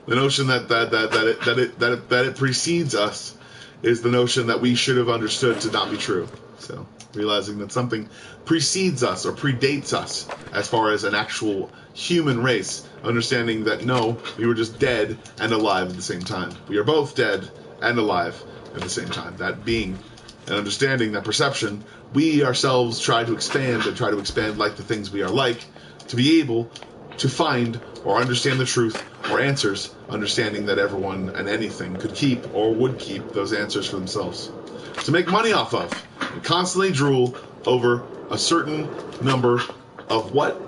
notion that it precedes us is the notion that we should have understood to not be true. So realizing that something precedes us or predates us as far as an actual human race, understanding that no, we were just dead and alive at the same time. We are both dead and alive at the same time. That being and understanding, that perception, we ourselves try to expand like the things we are like, to be able to find or understand the truth or answers, understanding that everyone and anything could keep or would keep those answers for themselves. To make money off of, and constantly drool over a certain number of what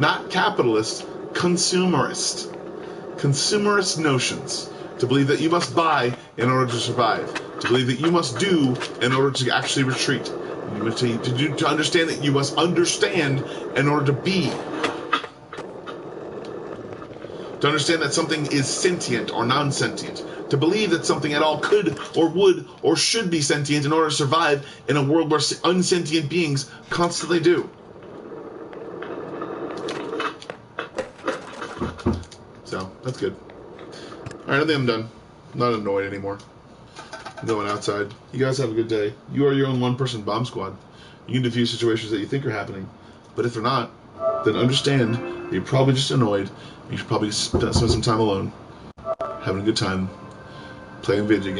not capitalist, consumerist notions. To believe that you must buy in order to survive. To believe that you must do in order to actually retreat. To understand that you must understand in order to be. To understand that something is sentient or non-sentient. To believe that something at all could or would or should be sentient in order to survive in a world where unsentient beings constantly do. So, that's good. Alright, I think I'm done. I'm not annoyed anymore. I'm going outside. You guys have a good day. You are your own one-person bomb squad. You can defuse situations that you think are happening. But if they're not, then understand that you're probably just annoyed. You should probably spend some time alone, having a good time, playing video games.